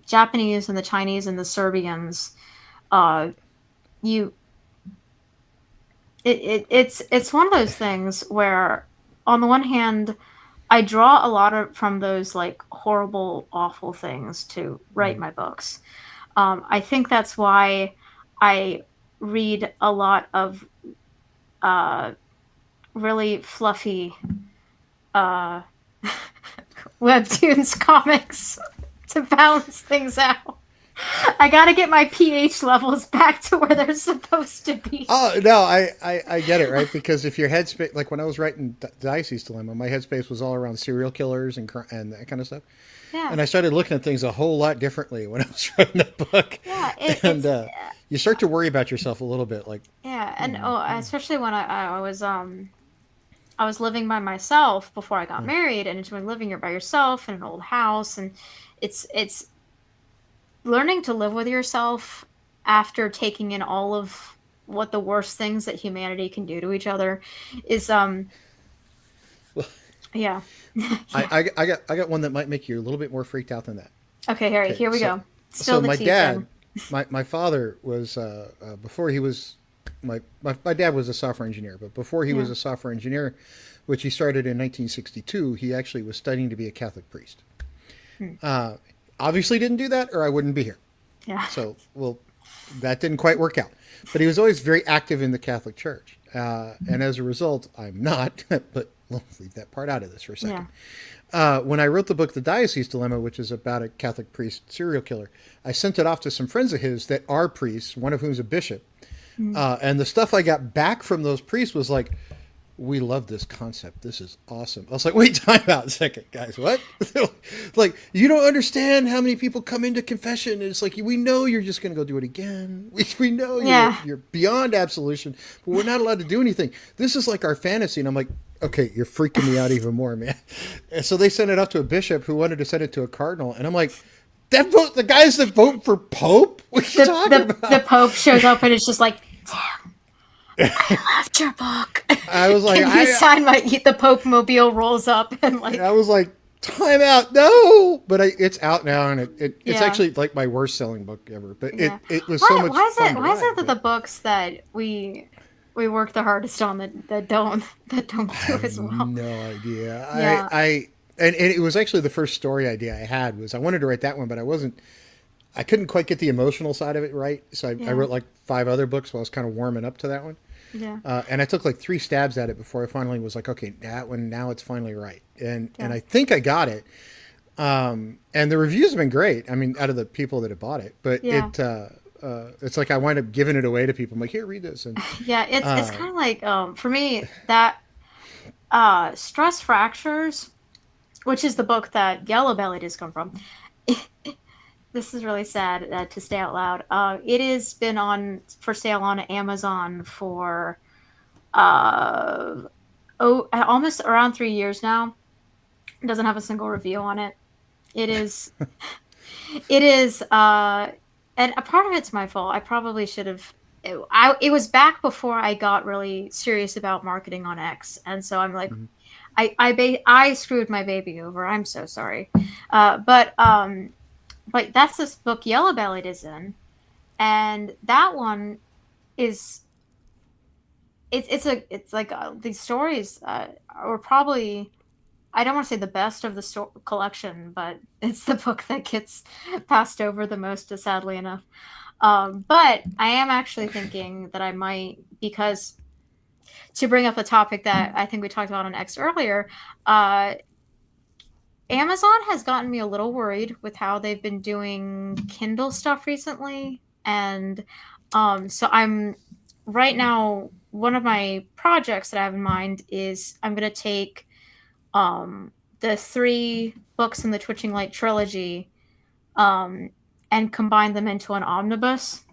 [SPEAKER 1] Japanese and the Chinese and the Serbians, uh, you it's one of those things where on the one hand I draw a lot of from those like horrible awful things to write
[SPEAKER 2] Mm.
[SPEAKER 1] my books. I think that's why I read a lot of uh, really fluffy uh, webtoons comics to balance things out. I gotta get my pH levels back to where they're supposed to be.
[SPEAKER 2] Oh no, I get it right because if your headspace like when I was writing Diocese Dilemma, my headspace was all around serial killers and that kind of stuff,
[SPEAKER 1] Yeah,
[SPEAKER 2] and I started looking at things a whole lot differently when I was writing that book,
[SPEAKER 1] yeah,
[SPEAKER 2] and you start to worry about yourself a little bit, like
[SPEAKER 1] yeah, and
[SPEAKER 2] hmm,
[SPEAKER 1] oh, especially when I was living by myself before I got
[SPEAKER 2] hmm.
[SPEAKER 1] married, and it's when living here by yourself in an old house, and it's learning to live with yourself after taking in all of what the worst things that humanity can do to each other is yeah. Yeah.
[SPEAKER 2] I got one that might make you a little bit more freaked out than that.
[SPEAKER 1] Okay, Harry,
[SPEAKER 2] Okay,
[SPEAKER 1] here we
[SPEAKER 2] so
[SPEAKER 1] go. Spill
[SPEAKER 2] so
[SPEAKER 1] the
[SPEAKER 2] my
[SPEAKER 1] tea, Tim.
[SPEAKER 2] dad, my father was before he was my dad was a software engineer, but before he was
[SPEAKER 1] Yeah.
[SPEAKER 2] a software engineer, which he started in 1962, he actually was studying to be a Catholic priest.
[SPEAKER 1] Hmm.
[SPEAKER 2] Uh, Obviously didn't do that, or I wouldn't be here.
[SPEAKER 1] Yeah.
[SPEAKER 2] So, well, that didn't quite work out. But he was always very active in the Catholic Church. And as a result, I'm not, but let's leave that part out of this for a
[SPEAKER 1] Yeah.
[SPEAKER 2] second. When I wrote the book, The Diocese Dilemma, which is about a Catholic priest serial killer, I sent it off to some friends of his that are priests, one of whom's a bishop.
[SPEAKER 1] Hmm.
[SPEAKER 2] And the stuff I got back from those priests was like, we love this concept. This is awesome. I was like, wait, time out a second, guys. What? Like, you don't understand how many people come into confession. It's like, we know you're just going to go do it again. We know
[SPEAKER 1] Yeah.
[SPEAKER 2] you're beyond absolution, but we're not allowed to do anything. This is like our fantasy. And I'm like, okay, you're freaking me out even more, man. And so they sent it off to a bishop who wanted to send it to a cardinal. And I'm like, that vote, the guys that vote for Pope? What are you talking
[SPEAKER 1] The
[SPEAKER 2] about?
[SPEAKER 1] Pope shows up and it's just like, damn, I left your book.
[SPEAKER 2] I was like,
[SPEAKER 1] Can you sign my? The Pope mobile rolls up and like,
[SPEAKER 2] I was like, time out, no. But it's out now, and it's
[SPEAKER 1] yeah,
[SPEAKER 2] actually like my worst selling book ever. But
[SPEAKER 1] yeah.
[SPEAKER 2] it was so much
[SPEAKER 1] Why is
[SPEAKER 2] fun
[SPEAKER 1] it?
[SPEAKER 2] to
[SPEAKER 1] Why is
[SPEAKER 2] write.
[SPEAKER 1] it that
[SPEAKER 2] But
[SPEAKER 1] the books that we work the hardest on that don't
[SPEAKER 2] I
[SPEAKER 1] do
[SPEAKER 2] have
[SPEAKER 1] as well?
[SPEAKER 2] no idea.
[SPEAKER 1] Yeah,
[SPEAKER 2] And it was actually the first story idea I had was I wanted to write that one, but I couldn't quite get the emotional side of it right. So I
[SPEAKER 1] yeah,
[SPEAKER 2] wrote like 5 other books while I was kind of warming up to that one.
[SPEAKER 1] yeah,
[SPEAKER 2] And I took like 3 stabs at it before I finally was like, okay, that one now it's finally right. And
[SPEAKER 1] yeah,
[SPEAKER 2] I think I got it. And the reviews have been great. I mean, out of the people that have bought it, but
[SPEAKER 1] yeah.
[SPEAKER 2] it's like I wind up giving it away to people. I'm like, here, read this, and
[SPEAKER 1] Yeah, it's
[SPEAKER 2] uh,
[SPEAKER 1] kind of like for me that Stress Fractures, which is the book that Yellow Belly does come from. This is really sad to say out loud. It has been on for sale on Amazon for uh, almost around 3 years now. It doesn't have a single review on it. It is, it is, and a part of it's my fault. I probably should have. It was back before I got really serious about marketing on X, and so I'm like,
[SPEAKER 2] mhm.
[SPEAKER 1] I screwed my baby over. I'm so sorry, but that's this book Yellow Bellied is in, and that one is it's like these stories are probably I don't want to say the best of the collection, but it's the book that gets passed over the most, sadly enough. But I am actually thinking that I might, because to bring up a topic that I think we talked about on X earlier, uh, Amazon has gotten me a little worried with how they've been doing Kindle stuff recently. And so I'm right now, one of my projects that I have in mind is I'm going to take the 3 books in the Twitching Light trilogy um, and combine them into an omnibus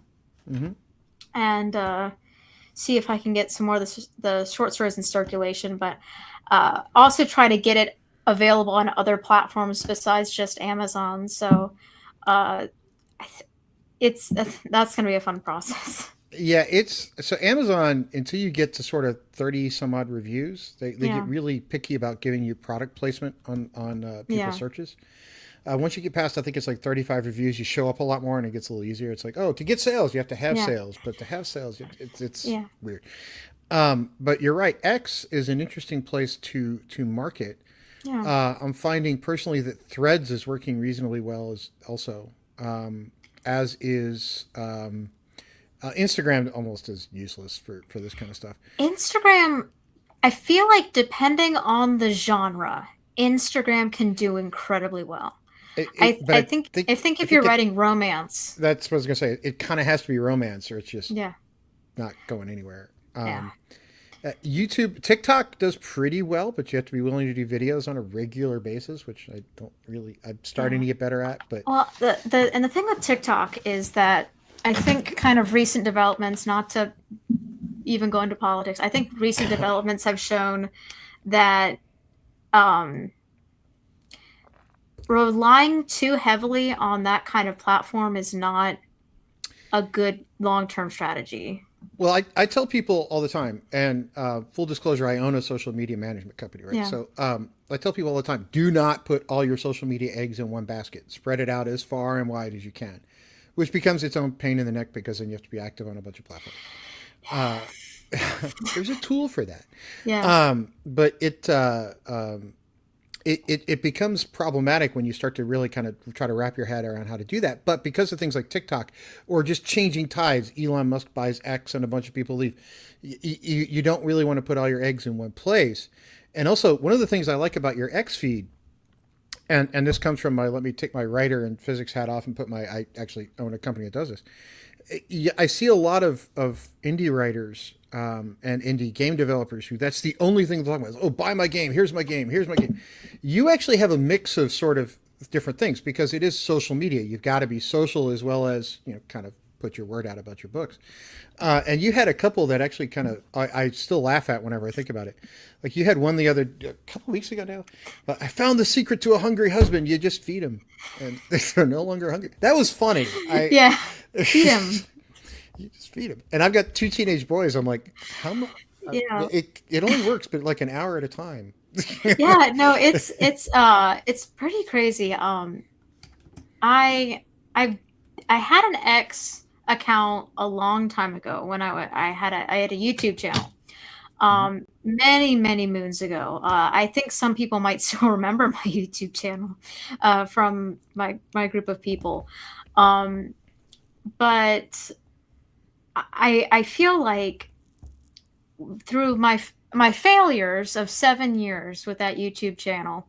[SPEAKER 2] Mhm.
[SPEAKER 1] and see if I can get some more of the short stories in circulation, but also try to get it available on other platforms besides just Amazon. So uh, it's that's going to be a fun process.
[SPEAKER 2] Yeah, it's so Amazon until you get to sort of 30 some odd reviews, they get
[SPEAKER 1] Yeah,
[SPEAKER 2] really picky about giving you product placement on people's
[SPEAKER 1] yeah,
[SPEAKER 2] searches. Once you get past, I think it's like 35 reviews, you show up a lot more and it gets a little easier. It's like, oh, to get sales, you have to have
[SPEAKER 1] yeah,
[SPEAKER 2] sales, but to have sales, it's
[SPEAKER 1] yeah,
[SPEAKER 2] weird. But you're right. X is an interesting place to market.
[SPEAKER 1] yeah.
[SPEAKER 2] I'm finding personally that Threads is working reasonably well as also, as is Instagram almost is useless for this kind of stuff.
[SPEAKER 1] Instagram, I feel like depending on the genre, Instagram can do incredibly well.
[SPEAKER 2] But
[SPEAKER 1] I think
[SPEAKER 2] think
[SPEAKER 1] I think
[SPEAKER 2] I
[SPEAKER 1] if you're
[SPEAKER 2] think it
[SPEAKER 1] writing romance,
[SPEAKER 2] that's what I was gonna say. It kind of has to be romance, or it's just
[SPEAKER 1] yeah,
[SPEAKER 2] not going anywhere.
[SPEAKER 1] yeah,
[SPEAKER 2] YouTube, TikTok does pretty well, but you have to be willing to do videos on a regular basis, which I don't really. I'm starting
[SPEAKER 1] yeah.
[SPEAKER 2] to get better at, but
[SPEAKER 1] Well, the thing with TikTok is that I think kind of recent developments, not to even go into politics, I think recent developments have shown that um, relying too heavily on that kind of platform is not a good long-term strategy.
[SPEAKER 2] well, I tell people all the time, and full disclosure, I own a social media management company, right?
[SPEAKER 1] Yeah,
[SPEAKER 2] So I tell people all the time, do not put all your social media eggs in one basket. Spread it out as far and wide as you can, which becomes its own pain in the neck because then you have to be active on a bunch of platforms. Uh, there's a tool for that.
[SPEAKER 1] Yeah.
[SPEAKER 2] But it becomes problematic when you start to really kind of try to wrap your head around how to do that. But because of things like TikTok or just changing tides, Elon Musk buys X and a bunch of people leave. You don't really want to put all your eggs in one place. And also, one of the things I like about your X feed, and this comes from my, let me take my writer and physics hat off and put my, I actually own a company that does this. I see a lot of indie writers and indie game developers who that's the only thing they're talking about is, oh, buy my game, here's my game, here's my game. You actually have a mix of sort of different things because it is social media. You've got to be social as well as, kind of put your word out about your books. And you had a couple that actually kind of I still laugh at whenever I think about it. Like you had one the other a couple weeks ago now. I found the secret to a hungry husband. You just feed him, and they're no longer hungry. That was funny.
[SPEAKER 1] Yeah. Feed him.
[SPEAKER 2] You just feed them. And I've got two teenage boys. I'm like, how much?
[SPEAKER 1] Yeah.
[SPEAKER 2] It only works, but like an hour at a time.
[SPEAKER 1] Yeah, no, it's pretty crazy. I I I had an X account a long time ago when I had a YouTube channel.
[SPEAKER 2] Mhm.
[SPEAKER 1] Many moons ago. I think some people might still remember my YouTube channel from my group of people. Um, but I feel like through my failures of 7 years with that YouTube channel,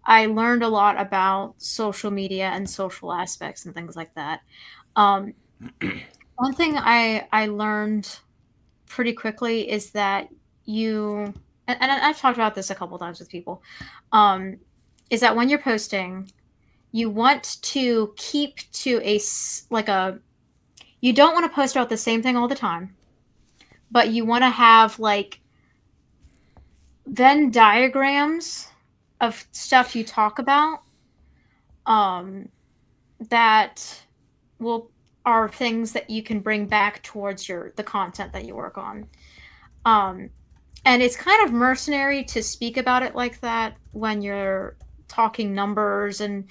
[SPEAKER 1] I learned a lot about social media and social aspects and things like that. Um, one thing I learned pretty quickly is that you and I've talked about this a couple times with people, um, is that when you're posting, you want to keep to like a you don't want to post about the same thing all the time, but you want to have like Venn diagrams of stuff you talk about, um, that will are things that you can bring back towards the content that you work on. Um, and it's kind of mercenary to speak about it like that when you're talking numbers and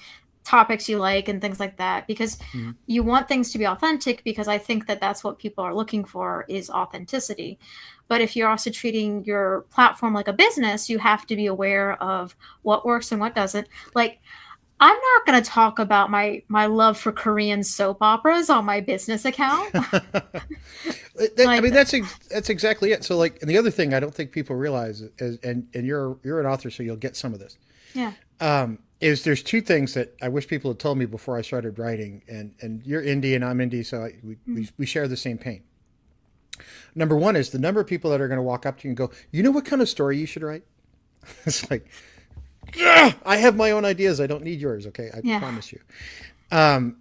[SPEAKER 1] topics you like and things like that, because
[SPEAKER 2] Mhm.
[SPEAKER 1] you want things to be authentic, because I think that that's what people are looking for is authenticity. But if you're also treating your platform like a business, you have to be aware of what works and what doesn't. Like, I'm not going to talk about my love for Korean soap operas on my business account.
[SPEAKER 2] I
[SPEAKER 1] Like,
[SPEAKER 2] mean, that's exactly it. So, like, and the other thing I don't think people realize is, and you're an author, so you'll get some of this.
[SPEAKER 1] yeah.
[SPEAKER 2] Is there's two things that I wish people had told me before I started writing, and you're indie and I'm indie, so
[SPEAKER 1] Mm.
[SPEAKER 2] we share the same pain. Number one is the number of people that are going to walk up to you and go, you know what kind of story you should write? It's like, "Ugh, I have my own ideas. I don't need yours. Okay, I
[SPEAKER 1] Yeah.
[SPEAKER 2] promise you.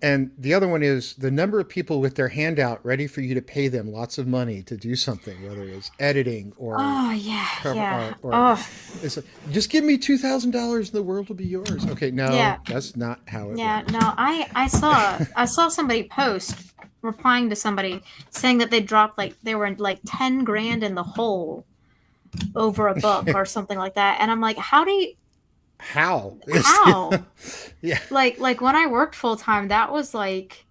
[SPEAKER 2] And the other one is the number of people with their hand out ready for you to pay them lots of money to do something, whether it's editing or
[SPEAKER 1] Oh, yeah,
[SPEAKER 2] cover
[SPEAKER 1] yeah.
[SPEAKER 2] art or
[SPEAKER 1] Oh,
[SPEAKER 2] it's like, just give me $2,000 and the world will be yours. Okay, no,
[SPEAKER 1] yeah.
[SPEAKER 2] that's not how it
[SPEAKER 1] Yeah,
[SPEAKER 2] works.
[SPEAKER 1] no, I saw somebody post replying to somebody saying that they dropped like they were like 10 grand in the hole over a book or something like that. And I'm like,
[SPEAKER 2] How?
[SPEAKER 1] how?
[SPEAKER 2] Yeah.
[SPEAKER 1] Like when I worked full time, that was like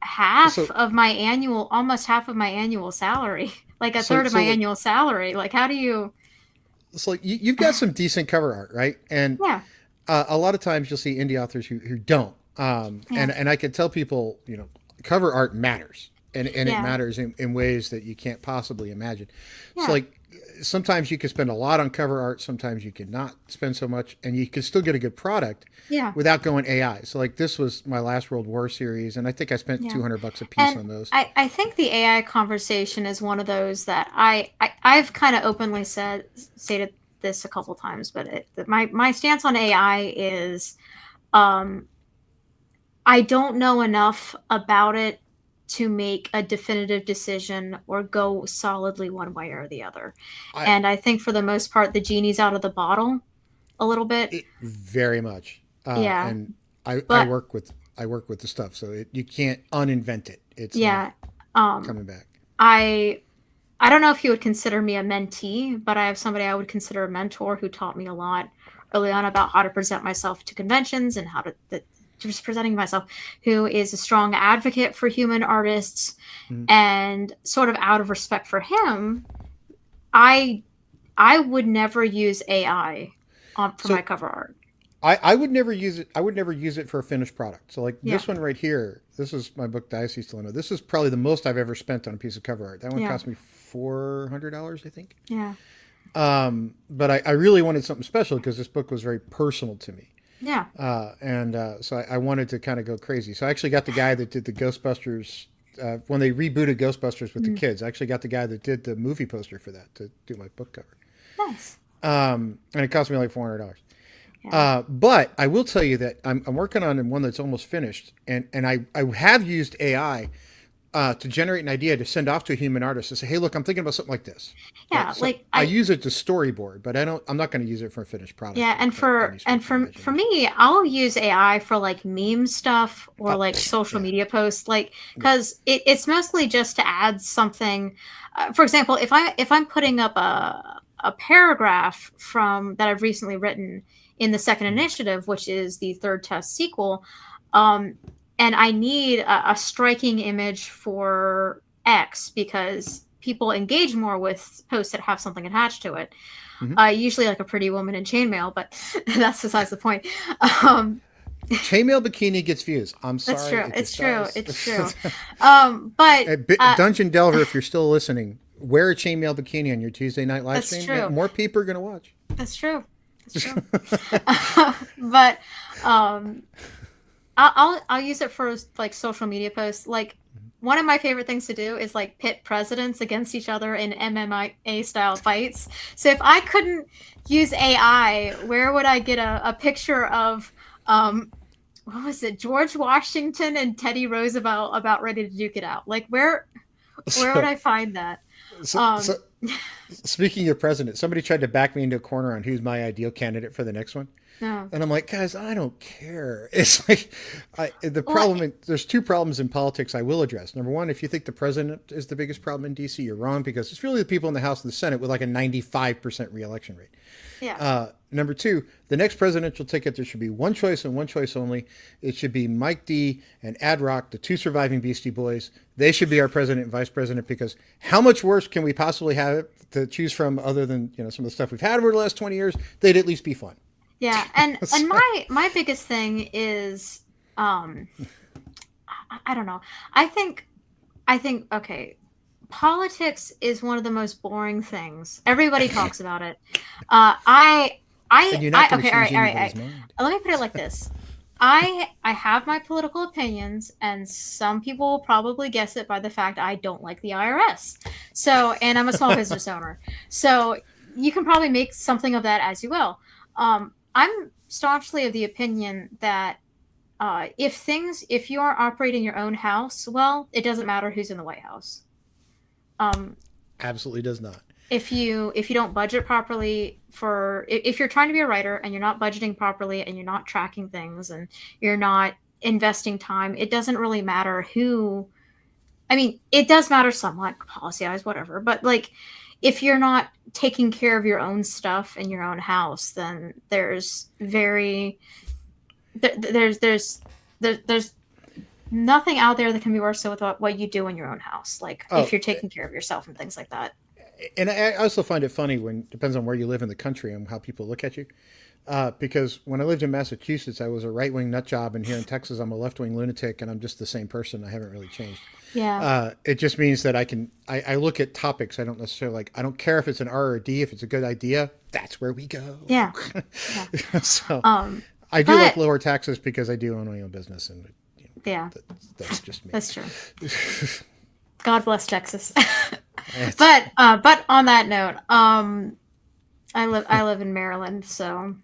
[SPEAKER 1] half
[SPEAKER 2] So
[SPEAKER 1] of my annual, almost half of my annual salary, like a
[SPEAKER 2] so
[SPEAKER 1] third of
[SPEAKER 2] so
[SPEAKER 1] my
[SPEAKER 2] like
[SPEAKER 1] annual salary. Like, how do you?
[SPEAKER 2] you've got some decent cover art, right? And
[SPEAKER 1] Yeah,
[SPEAKER 2] a lot of times you'll see indie authors who don't.
[SPEAKER 1] yeah,
[SPEAKER 2] And I can tell people, cover art matters, and it
[SPEAKER 1] yeah,
[SPEAKER 2] matters in ways that you can't possibly imagine. So
[SPEAKER 1] yeah,
[SPEAKER 2] like sometimes you can spend a lot on cover art, sometimes you can not spend so much, and you can still get a good product
[SPEAKER 1] yeah.
[SPEAKER 2] without going AI. So like this was my last World War series, and I think I spent
[SPEAKER 1] Yeah.
[SPEAKER 2] $200 a piece
[SPEAKER 1] And
[SPEAKER 2] on those.
[SPEAKER 1] I think the AI conversation is one of those that I've kind of openly stated this a couple times, but my stance on AI is, um, I don't know enough about it to make a definitive decision or go solidly one way or the other.
[SPEAKER 2] I
[SPEAKER 1] And I think for the most part, the genie's out of the bottle a little bit.
[SPEAKER 2] it very much,
[SPEAKER 1] Yeah.
[SPEAKER 2] and
[SPEAKER 1] But
[SPEAKER 2] I work with the stuff, so you can't uninvent it. It's not
[SPEAKER 1] yeah, um,
[SPEAKER 2] coming back.
[SPEAKER 1] I I don't know if you would consider me a mentee, but I have somebody I would consider a mentor who taught me a lot early on about how to present myself to conventions and how to just presenting myself, who is a strong advocate for human artists,
[SPEAKER 2] Mhm.
[SPEAKER 1] and sort of out of respect for him, I I would never use AI for my
[SPEAKER 2] So
[SPEAKER 1] cover art.
[SPEAKER 2] I would never use it. I would never use it for a finished product. So like
[SPEAKER 1] Yeah,
[SPEAKER 2] this one right here, this is my book Diocese Dilemma. This is probably the most I've ever spent on a piece of cover art. That one
[SPEAKER 1] yeah,
[SPEAKER 2] cost me $400, I think.
[SPEAKER 1] yeah,
[SPEAKER 2] But I really wanted something special because this book was very personal to me.
[SPEAKER 1] yeah.
[SPEAKER 2] So I wanted to kind of go crazy. So I actually got the guy that did the Ghostbusters when they rebooted Ghostbusters with the
[SPEAKER 1] Mm,
[SPEAKER 2] kids. I actually got the guy that did the movie poster for that to do my book cover.
[SPEAKER 1] nice.
[SPEAKER 2] And it cost me like $400.
[SPEAKER 1] Yeah.
[SPEAKER 2] But I will tell you that I'm working on one that's almost finished, and I have used AI to generate an idea to send off to a human artist to say, hey, look, I'm thinking about something like this. Right.
[SPEAKER 1] Yeah,
[SPEAKER 2] So
[SPEAKER 1] like
[SPEAKER 2] I use it to storyboard, but I'm not going to use it for a finished product
[SPEAKER 1] yeah, and
[SPEAKER 2] by any
[SPEAKER 1] for
[SPEAKER 2] stretch of the
[SPEAKER 1] for
[SPEAKER 2] imagination.
[SPEAKER 1] me, I'll use AI for like meme stuff or
[SPEAKER 2] Oh,
[SPEAKER 1] like social
[SPEAKER 2] yeah,
[SPEAKER 1] media posts, like
[SPEAKER 2] yeah.
[SPEAKER 1] because it's mostly just to add something. For example, if I'm putting up a paragraph from that I've recently written in the second
[SPEAKER 2] Mm-hmm.
[SPEAKER 1] initiative, which is the third test sequel, um, and I need a striking image for X because people engage more with posts that have something attached to it,
[SPEAKER 2] Mm-hmm.
[SPEAKER 1] usually like a pretty woman in chainmail, but that's besides the point. Um,
[SPEAKER 2] Chainmail bikini gets views. I'm
[SPEAKER 1] that's
[SPEAKER 2] sorry,
[SPEAKER 1] true.
[SPEAKER 2] it
[SPEAKER 1] It's
[SPEAKER 2] just
[SPEAKER 1] true.
[SPEAKER 2] does.
[SPEAKER 1] It's true. But
[SPEAKER 2] Dungeon Delver, if you're still listening, wear a chainmail bikini on your Tuesday night live
[SPEAKER 1] that's
[SPEAKER 2] stream.
[SPEAKER 1] true.
[SPEAKER 2] More people are going to watch.
[SPEAKER 1] That's true. That's true. But um, I'll use it for like social media posts. Like one of my favorite things to do is like pit presidents against each other in MMA style fights. So if I couldn't use AI, where would I get a picture of what was it, George Washington and Teddy Roosevelt about ready to duke it out? Like where would
[SPEAKER 2] So,
[SPEAKER 1] I find that?
[SPEAKER 2] so
[SPEAKER 1] Um
[SPEAKER 2] speaking of president, somebody tried to back me into a corner on who's my ideal candidate for the next one.
[SPEAKER 1] no.
[SPEAKER 2] And I'm like, guys, I don't care. It's like the
[SPEAKER 1] Well,
[SPEAKER 2] problem. There's two problems in politics I will address. Number one, if you think the president is the biggest problem in D.C., you're wrong because it's really the people in the House and the Senate with like a 95% reelection rate.
[SPEAKER 1] yeah.
[SPEAKER 2] Number two, the next presidential ticket, there should be one choice and one choice only. It should be Mike D and Ad Rock, the two surviving Beastie Boys. They should be our president and vice president because how much worse can we possibly have to choose from other than some of the stuff we've had over the last 20 years? They'd at least be fun.
[SPEAKER 1] Yeah. And
[SPEAKER 2] So,
[SPEAKER 1] my biggest thing is I don't know. I think okay, politics is one of the most boring things. Everybody talks about it. Uh, I,
[SPEAKER 2] and you're not going to
[SPEAKER 1] okay, all
[SPEAKER 2] change
[SPEAKER 1] right, all right, all
[SPEAKER 2] anybody's
[SPEAKER 1] right.
[SPEAKER 2] mind.
[SPEAKER 1] Let me put it like this. I have my political opinions, and some people will probably guess it by the fact I don't like the IRS. So, and I'm a small business owner. So you can probably make something of that as you will. I'm staunchly of the opinion that if you are operating your own house, well, it doesn't matter who's in the White House. Um,
[SPEAKER 2] Absolutely does not.
[SPEAKER 1] if you don't budget properly for if you're trying to be a writer and you're not budgeting properly and you're not tracking things and you're not investing time, it doesn't really matter who. I mean, it does matter somewhat, policy wise, whatever. But like, if you're not taking care of your own stuff in your own house, then there's nothing out there that can be worse than with what you do in your own house. Like if
[SPEAKER 2] Oh,
[SPEAKER 1] you're taking care of yourself and things like that.
[SPEAKER 2] and I also find it funny when depends on where you live in the country and how people look at you. Because when I lived in Massachusetts, I was a right wing nut job, and here in Texas, I'm a left wing lunatic, and I'm just the same person. I haven't really changed.
[SPEAKER 1] Yeah.
[SPEAKER 2] It just means that I look at topics. I don't necessarily like. I don't care if it's an R or a D. If it's a good idea, that's where we go.
[SPEAKER 1] Yeah. Yeah.
[SPEAKER 2] So
[SPEAKER 1] Um,
[SPEAKER 2] I do like
[SPEAKER 1] but
[SPEAKER 2] lower taxes because I do own my own business, and
[SPEAKER 1] yeah,
[SPEAKER 2] that's just me.
[SPEAKER 1] that's true. God bless Texas.
[SPEAKER 2] It's,
[SPEAKER 1] But on that note, I live in Maryland, so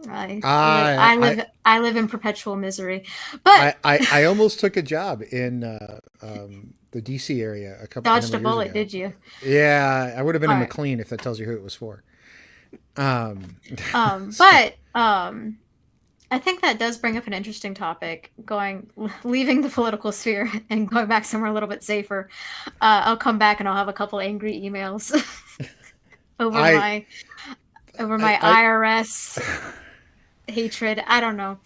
[SPEAKER 2] I, I
[SPEAKER 1] I live in perpetual misery. But
[SPEAKER 2] I almost took a job in the DC area a
[SPEAKER 1] dodged
[SPEAKER 2] number
[SPEAKER 1] a
[SPEAKER 2] of years
[SPEAKER 1] bullet,
[SPEAKER 2] ago.
[SPEAKER 1] did you?
[SPEAKER 2] Yeah, I would have been
[SPEAKER 1] All
[SPEAKER 2] in
[SPEAKER 1] right.
[SPEAKER 2] McLean if that tells you who it was for. Um, so
[SPEAKER 1] But I think that does bring up an interesting topic. Leaving the political sphere and going back somewhere a little bit safer. I'll come back and I'll have a couple angry emails over
[SPEAKER 2] I
[SPEAKER 1] my
[SPEAKER 2] I
[SPEAKER 1] IRS hatred. I don't know.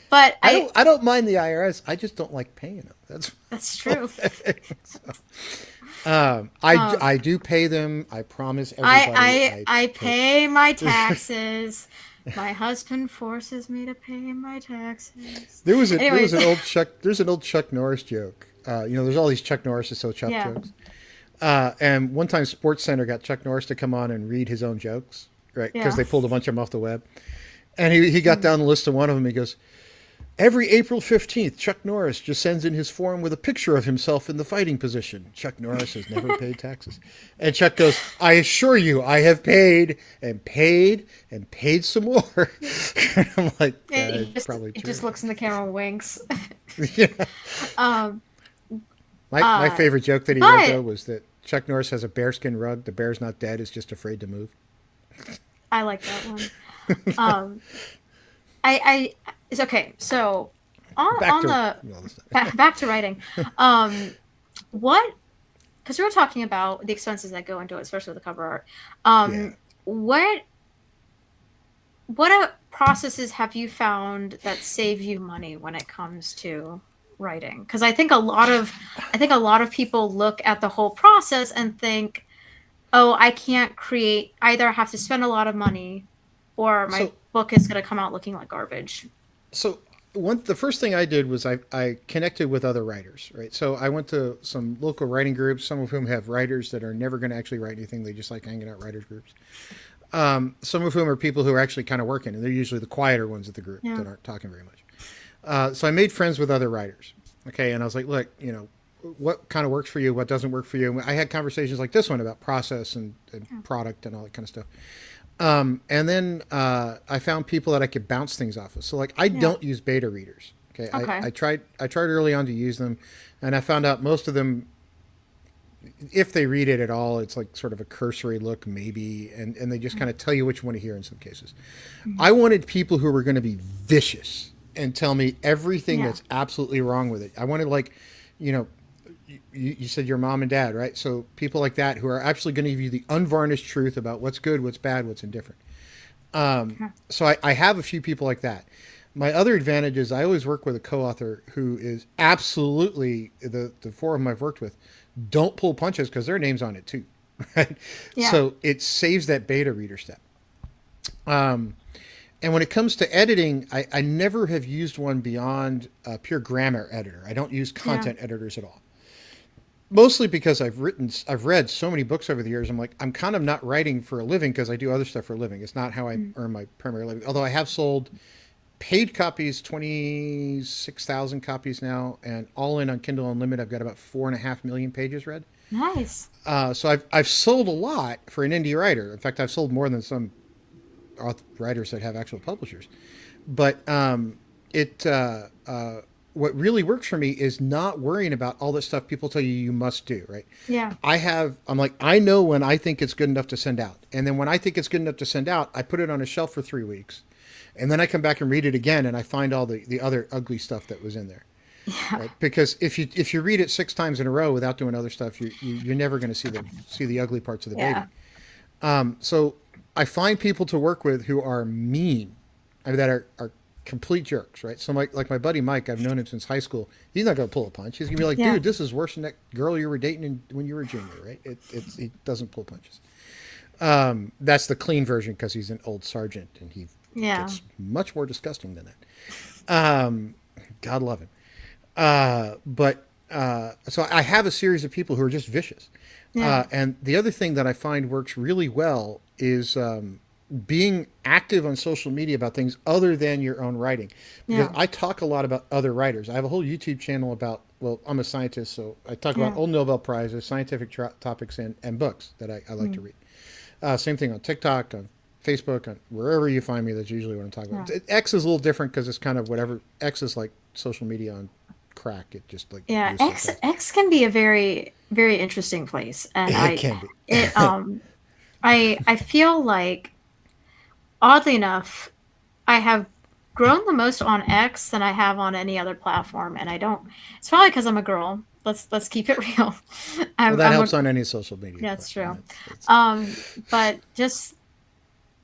[SPEAKER 1] But
[SPEAKER 2] I don't mind the IRS. I just don't like paying them. That's
[SPEAKER 1] that's
[SPEAKER 2] the
[SPEAKER 1] true.
[SPEAKER 2] thing. I
[SPEAKER 1] Um,
[SPEAKER 2] do pay them. I promise everybody I
[SPEAKER 1] I
[SPEAKER 2] pay.
[SPEAKER 1] pay my taxes. My husband forces me to pay my taxes.
[SPEAKER 2] There was
[SPEAKER 1] Anyways,
[SPEAKER 2] an old Chuck there's an old Chuck Norris joke. There's all these Chuck Norris is so chuff
[SPEAKER 1] yeah,
[SPEAKER 2] jokes. And one time Sports Center got Chuck Norris to come on and read his own jokes, right? Because
[SPEAKER 1] yeah.
[SPEAKER 2] they pulled a bunch of them off the web. And he got
[SPEAKER 1] Mm.
[SPEAKER 2] down the list of one of them. He goes, every April 15th, Chuck Norris just sends in his form with a picture of himself in the fighting position. Chuck Norris has never paid taxes. And Chuck goes, I assure you, I have paid and paid and paid some more. And I'm like, it's probably
[SPEAKER 1] It
[SPEAKER 2] true.
[SPEAKER 1] just looks in the camera and winks.
[SPEAKER 2] Yeah.
[SPEAKER 1] um,
[SPEAKER 2] My
[SPEAKER 1] uh,
[SPEAKER 2] favorite joke that he wrote, though,
[SPEAKER 1] but
[SPEAKER 2] was that Chuck Norris has a bearskin rug. The bear's not dead, it's just afraid to move.
[SPEAKER 1] I like that one. Um, it's okay. So
[SPEAKER 2] Back
[SPEAKER 1] on
[SPEAKER 2] to
[SPEAKER 1] the
[SPEAKER 2] all this stuff.
[SPEAKER 1] back to writing. Um, what because we were talking about the expenses that go into it, especially with the cover art.
[SPEAKER 2] Yeah.
[SPEAKER 1] What processes have you found that save you money when it comes to writing? Because I think a lot of people look at the whole process and think, oh, I can't create either. I have to spend a lot of money, or my
[SPEAKER 2] So
[SPEAKER 1] book is going to come out looking like garbage.
[SPEAKER 2] so the first thing I did was I connected with other writers, right? So I went to some local writing groups, some of whom have writers that are never going to actually write anything. They just like hanging out writers groups. Some of whom are people who are actually kind of working, and they're usually the quieter ones of the group
[SPEAKER 1] Yeah,
[SPEAKER 2] that aren't talking very much. So I made friends with other writers. Okay, and I was like, look, what kind of works for you, what doesn't work for you. And I had conversations like this one about process and product and all that kind of stuff. And then I found people that I could bounce things off of. So like I
[SPEAKER 1] yeah,
[SPEAKER 2] don't use beta readers. Okay,
[SPEAKER 1] okay,
[SPEAKER 2] I tried early on to use them, and I found out most of them, if they read it at all, it's like sort of a cursory look maybe, and they just kind of tell you what you want to hear in some cases. I wanted people who were going to be vicious and tell me everything
[SPEAKER 1] yeah,
[SPEAKER 2] that's absolutely wrong with it. I wanted like, you know, you said your mom and dad, right? So people like that who are actually going to give you the unvarnished truth about what's good, what's bad, what's indifferent.
[SPEAKER 1] yeah,
[SPEAKER 2] So I have a few people like that. My other advantage is I always work with a co-author who is absolutely the four of them I've worked with don't pull punches because their name's on it too, right?
[SPEAKER 1] yeah,
[SPEAKER 2] So it saves that beta reader step. And when it comes to editing, I never have used one beyond a pure grammar editor. I don't use
[SPEAKER 1] yeah,
[SPEAKER 2] content editors at all. Mostly because I've read so many books over the years. I'm like, I'm kind of not writing for a living because I do other stuff for a living. It's not how I
[SPEAKER 1] mm,
[SPEAKER 2] earn my primary living. Although I have sold paid copies, 26,000 copies now, and all in on Kindle Unlimited, I've got about 4.5 million pages read.
[SPEAKER 1] nice.
[SPEAKER 2] So I've sold a lot for an indie writer. In fact, I've sold more than some writers that have actual publishers. But it what really works for me is not worrying about all the stuff people tell you you must do. Right?
[SPEAKER 1] Yeah,
[SPEAKER 2] I'm like I know when I think it's good enough to send out, and then when I think it's good enough to send out, I put it on a shelf for 3 weeks, and then I come back and read it again, and I find all the other ugly stuff that was in there.
[SPEAKER 1] yeah,
[SPEAKER 2] Right? Because if you read it 6 times in a row without doing other stuff, you're never going to see the ugly parts of the baby.
[SPEAKER 1] yeah,
[SPEAKER 2] So I find people to work with who are mean, I mean, that are complete jerks, right? So like my buddy Mike, I've known him since high school. He's not going to pull a punch. He's going to be like,
[SPEAKER 1] yeah,
[SPEAKER 2] dude, this is worse than that girl you were dating when you were a junior, right? He doesn't pull punches. That's the clean version because he's an old sergeant and he
[SPEAKER 1] yeah,
[SPEAKER 2] gets much more disgusting than that. God love him. But so I have a series of people who are just vicious.
[SPEAKER 1] yeah,
[SPEAKER 2] And the other thing that I find works really well is being active on social media about things other than your own writing. Because
[SPEAKER 1] yeah,
[SPEAKER 2] I talk a lot about other writers. I have a whole YouTube channel about, well, I'm a scientist, so I talk about
[SPEAKER 1] yeah,
[SPEAKER 2] old Nobel Prizes, scientific topics, and books that I like to
[SPEAKER 1] mm,
[SPEAKER 2] read. Same thing on TikTok, on Facebook, on wherever you find me. That's usually what I'm talking
[SPEAKER 1] yeah.
[SPEAKER 2] about. X is a little different because it's kind of whatever. X is like social media on crack. It just like
[SPEAKER 1] Yeah,
[SPEAKER 2] moves so fast.
[SPEAKER 1] X can be a very interesting place, and
[SPEAKER 2] It can be.
[SPEAKER 1] it I feel like oddly enough, I have grown the most on X than I have on any other platform, and I don't. It's probably because I'm a girl. Let's keep it real.
[SPEAKER 2] Well, that
[SPEAKER 1] I'm a
[SPEAKER 2] helps on any social media
[SPEAKER 1] Yeah, it's
[SPEAKER 2] platform.
[SPEAKER 1] true.
[SPEAKER 2] That's
[SPEAKER 1] But just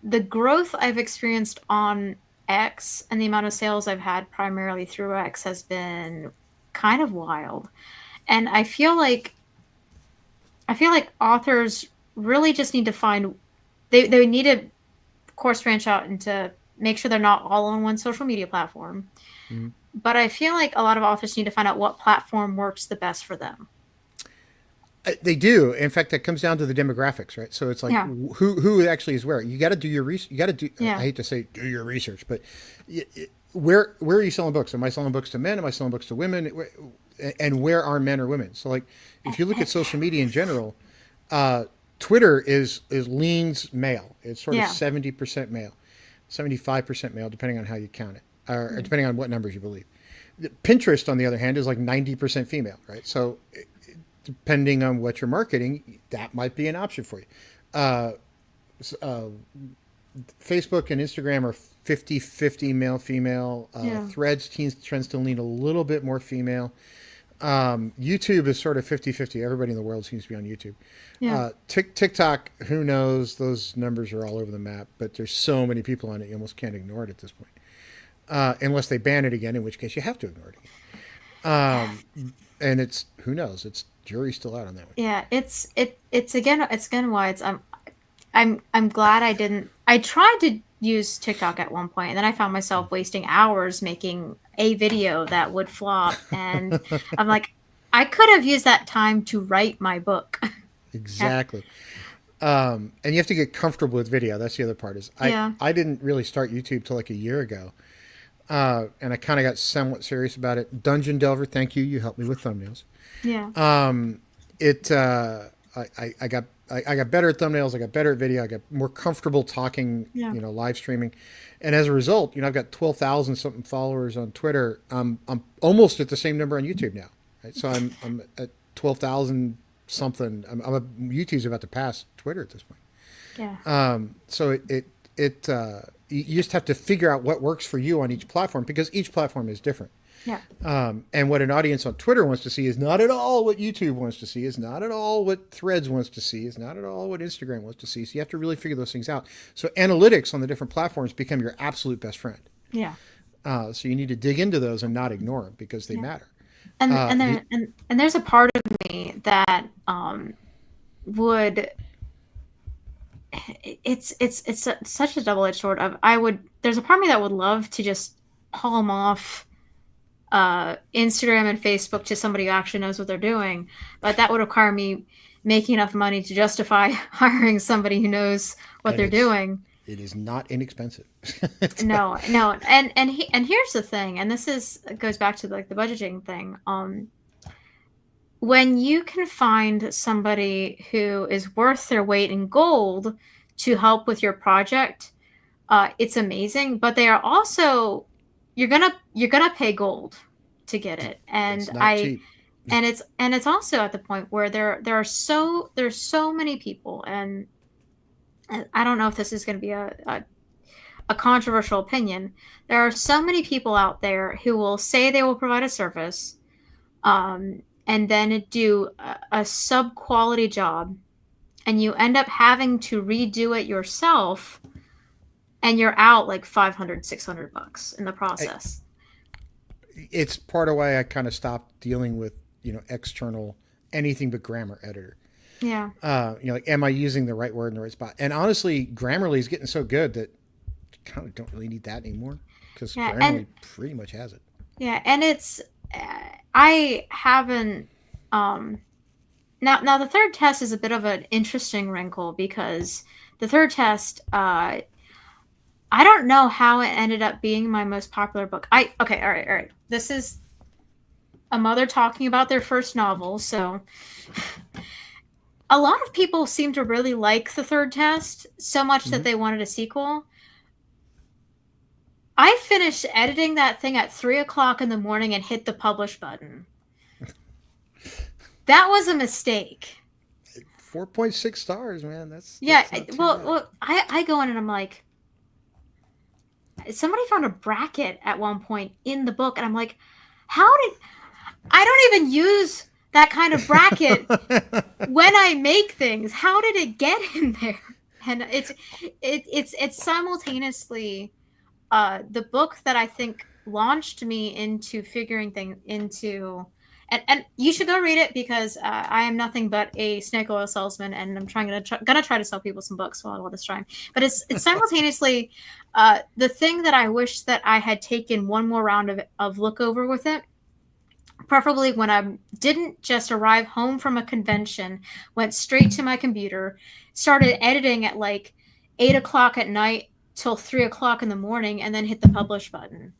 [SPEAKER 1] the growth I've experienced on X, and the amount of sales I've had primarily through X has been kind of wild. And I feel like authors really just need to find they need to course branch out and to make sure they're not all on one social media platform.
[SPEAKER 2] Mhm.
[SPEAKER 1] But I feel like a lot of authors need to find out what platform works the best for them.
[SPEAKER 2] They do. In fact, that comes down to the demographics, right? So it's like
[SPEAKER 1] Yeah.
[SPEAKER 2] who actually is where. You got to do your research. You got to do. I
[SPEAKER 1] Yeah.
[SPEAKER 2] hate to say do your research, but where are you selling books? Am I selling books to men? Am I selling books to women? And where are men or women? So like, if you look at social media in general, uh, Twitter is leans male. It's sort of
[SPEAKER 1] Yeah.
[SPEAKER 2] 70% male, 75% male, depending on how you count it, or depending on what numbers you believe. Pinterest, on the other hand, is like 90% female, right? So depending on what you're marketing, that might be an option for you. Uh, uh, Facebook and Instagram are 50-50 male female.
[SPEAKER 1] Yeah.
[SPEAKER 2] Threads tends to lean a little bit more female. YouTube is sort of 50-50. Everybody in the world seems to be on YouTube.
[SPEAKER 1] Yeah.
[SPEAKER 2] TikTok, who knows? Those numbers are all over the map, but there's so many people on it, you almost can't ignore it at this point. Unless they ban it again, in which case you have to ignore it again. And it's, who knows? It's jury's still out on that one.
[SPEAKER 1] Yeah. It's again why I'm glad I didn't. I tried to use TikTok at one point, and then I found myself wasting hours making a video that would flop, and I'm like, I could have used that time to write my book. Yeah.
[SPEAKER 2] Exactly. And you have to get comfortable with video. That's the other part. Is
[SPEAKER 1] Yeah.
[SPEAKER 2] I didn't really start YouTube till like a year ago, and I kind of got somewhat serious about it. Dungeon Delver, thank you. You helped me with thumbnails.
[SPEAKER 1] Yeah.
[SPEAKER 2] It I got better at thumbnails. I got better at video. I got more comfortable talking.
[SPEAKER 1] Yeah.
[SPEAKER 2] Live streaming, and as a result, I've got 12,000 something followers on Twitter. I'm almost at the same number on YouTube now. Right? So I'm at 12,000 something. YouTube's about to pass Twitter at this point.
[SPEAKER 1] Yeah.
[SPEAKER 2] So you just have to figure out what works for you on each platform because each platform is different.
[SPEAKER 1] Yeah.
[SPEAKER 2] And what an audience on Twitter wants to see is not at all what YouTube wants to see, is not at all what Threads wants to see, is not at all what Instagram wants to see. So you have to really figure those things out. So analytics on the different platforms become your absolute best friend.
[SPEAKER 1] Yeah.
[SPEAKER 2] So you need to dig into those and not ignore them because they
[SPEAKER 1] Yeah.
[SPEAKER 2] matter.
[SPEAKER 1] And
[SPEAKER 2] The,
[SPEAKER 1] there and there's a part of me that would such a double-edged sword of I would there's a part of me that would love to just palm off Instagram and Facebook to somebody who actually knows what they're doing, but that would require me making enough money to justify hiring somebody who knows what
[SPEAKER 2] and
[SPEAKER 1] they're doing.
[SPEAKER 2] it is not inexpensive.
[SPEAKER 1] No, no, and here's the thing, and this is goes back to like the budgeting thing. When you can find somebody who is worth their weight in gold to help with your project, it's amazing. But they are also you're gonna pay gold to get it,
[SPEAKER 2] It's not cheap.
[SPEAKER 1] and it's also at the point where there's so many people, and I don't know if this is going to be a controversial opinion. There are so many people out there who will say they will provide a service, and then do a sub quality job, and you end up having to redo it yourself, and you're out like 500, $600 in the
[SPEAKER 2] I,
[SPEAKER 1] process.
[SPEAKER 2] it's part of why I kind of stopped dealing with external anything but grammar editor.
[SPEAKER 1] Yeah.
[SPEAKER 2] Like, am I using the right word in the right spot? And honestly, Grammarly is getting so good that you kind of don't really need that anymore because
[SPEAKER 1] Yeah.
[SPEAKER 2] Grammarly pretty much has it.
[SPEAKER 1] Yeah, and it's I haven't now the third test is a bit of an interesting wrinkle because the third test I don't know how it ended up being my most popular book. I Okay, all right. This is a mother talking about their first novel, so a lot of people seem to really like the third test so much that
[SPEAKER 2] Mm-hmm.
[SPEAKER 1] they wanted a sequel. I finished editing that thing at 3 o'clock in the morning and hit the publish button. That was a mistake.
[SPEAKER 2] 4.6 stars, man.
[SPEAKER 1] Yeah,
[SPEAKER 2] That's not too
[SPEAKER 1] well,
[SPEAKER 2] bad.
[SPEAKER 1] I go in and I'm like, somebody found a bracket at one point in the book, and I'm like, how did I don't even use that kind of bracket when I make things? How did it get in there? And it's simultaneously the book that I think launched me into figuring things into, and you should go read it because I am nothing but a snake oil salesman, and I'm gonna try to sell people some books while all this time. But it's simultaneously the thing that I wish that I had taken one more round of look over with it, preferably when I didn't just arrive home from a convention, went straight to my computer, started editing at like 8 o'clock at night till 3 o'clock in the morning, and then hit the publish button.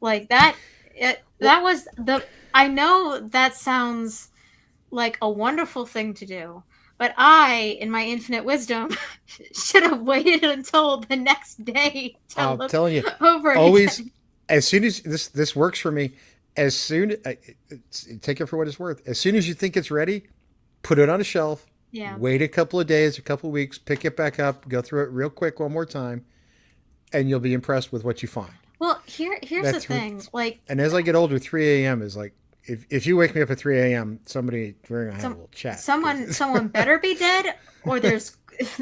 [SPEAKER 1] Like that,
[SPEAKER 2] Well,
[SPEAKER 1] that was the. I know that sounds like a wonderful thing to do, but I, in my infinite wisdom, should have waited until the next day to
[SPEAKER 2] I'm
[SPEAKER 1] look
[SPEAKER 2] telling you,
[SPEAKER 1] over it
[SPEAKER 2] always,
[SPEAKER 1] again.
[SPEAKER 2] as soon as this works for me, as soon take it for what it's worth. As soon as you think it's ready, put it on a shelf.
[SPEAKER 1] Yeah.
[SPEAKER 2] Wait a couple of days, a couple of weeks, pick it back up, go through it real quick one more time, and you'll be impressed with what you find.
[SPEAKER 1] Well, here's the
[SPEAKER 2] That's
[SPEAKER 1] thing. Like
[SPEAKER 2] and as I get older, 3 a.m. is like if you wake me up at 3 a.m., we're gonna have a
[SPEAKER 1] some
[SPEAKER 2] little chat.
[SPEAKER 1] someone better be dead, or they're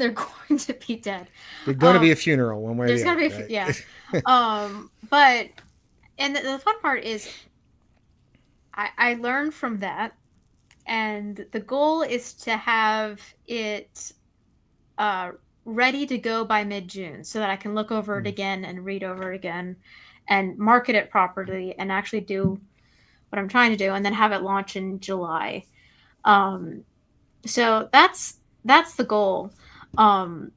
[SPEAKER 1] going to be dead.
[SPEAKER 2] There's going to be
[SPEAKER 1] Um,
[SPEAKER 2] a funeral one way or
[SPEAKER 1] there's
[SPEAKER 2] the
[SPEAKER 1] gotta
[SPEAKER 2] other,
[SPEAKER 1] be yeah.
[SPEAKER 2] right?
[SPEAKER 1] But and the fun part is I learned from that, and the goal is to have it uh, ready to go by mid-June so that I can look over it again and read over it again and market it properly and actually do what I'm trying to do, and then have it launch in July. Um, so that's the goal. Um,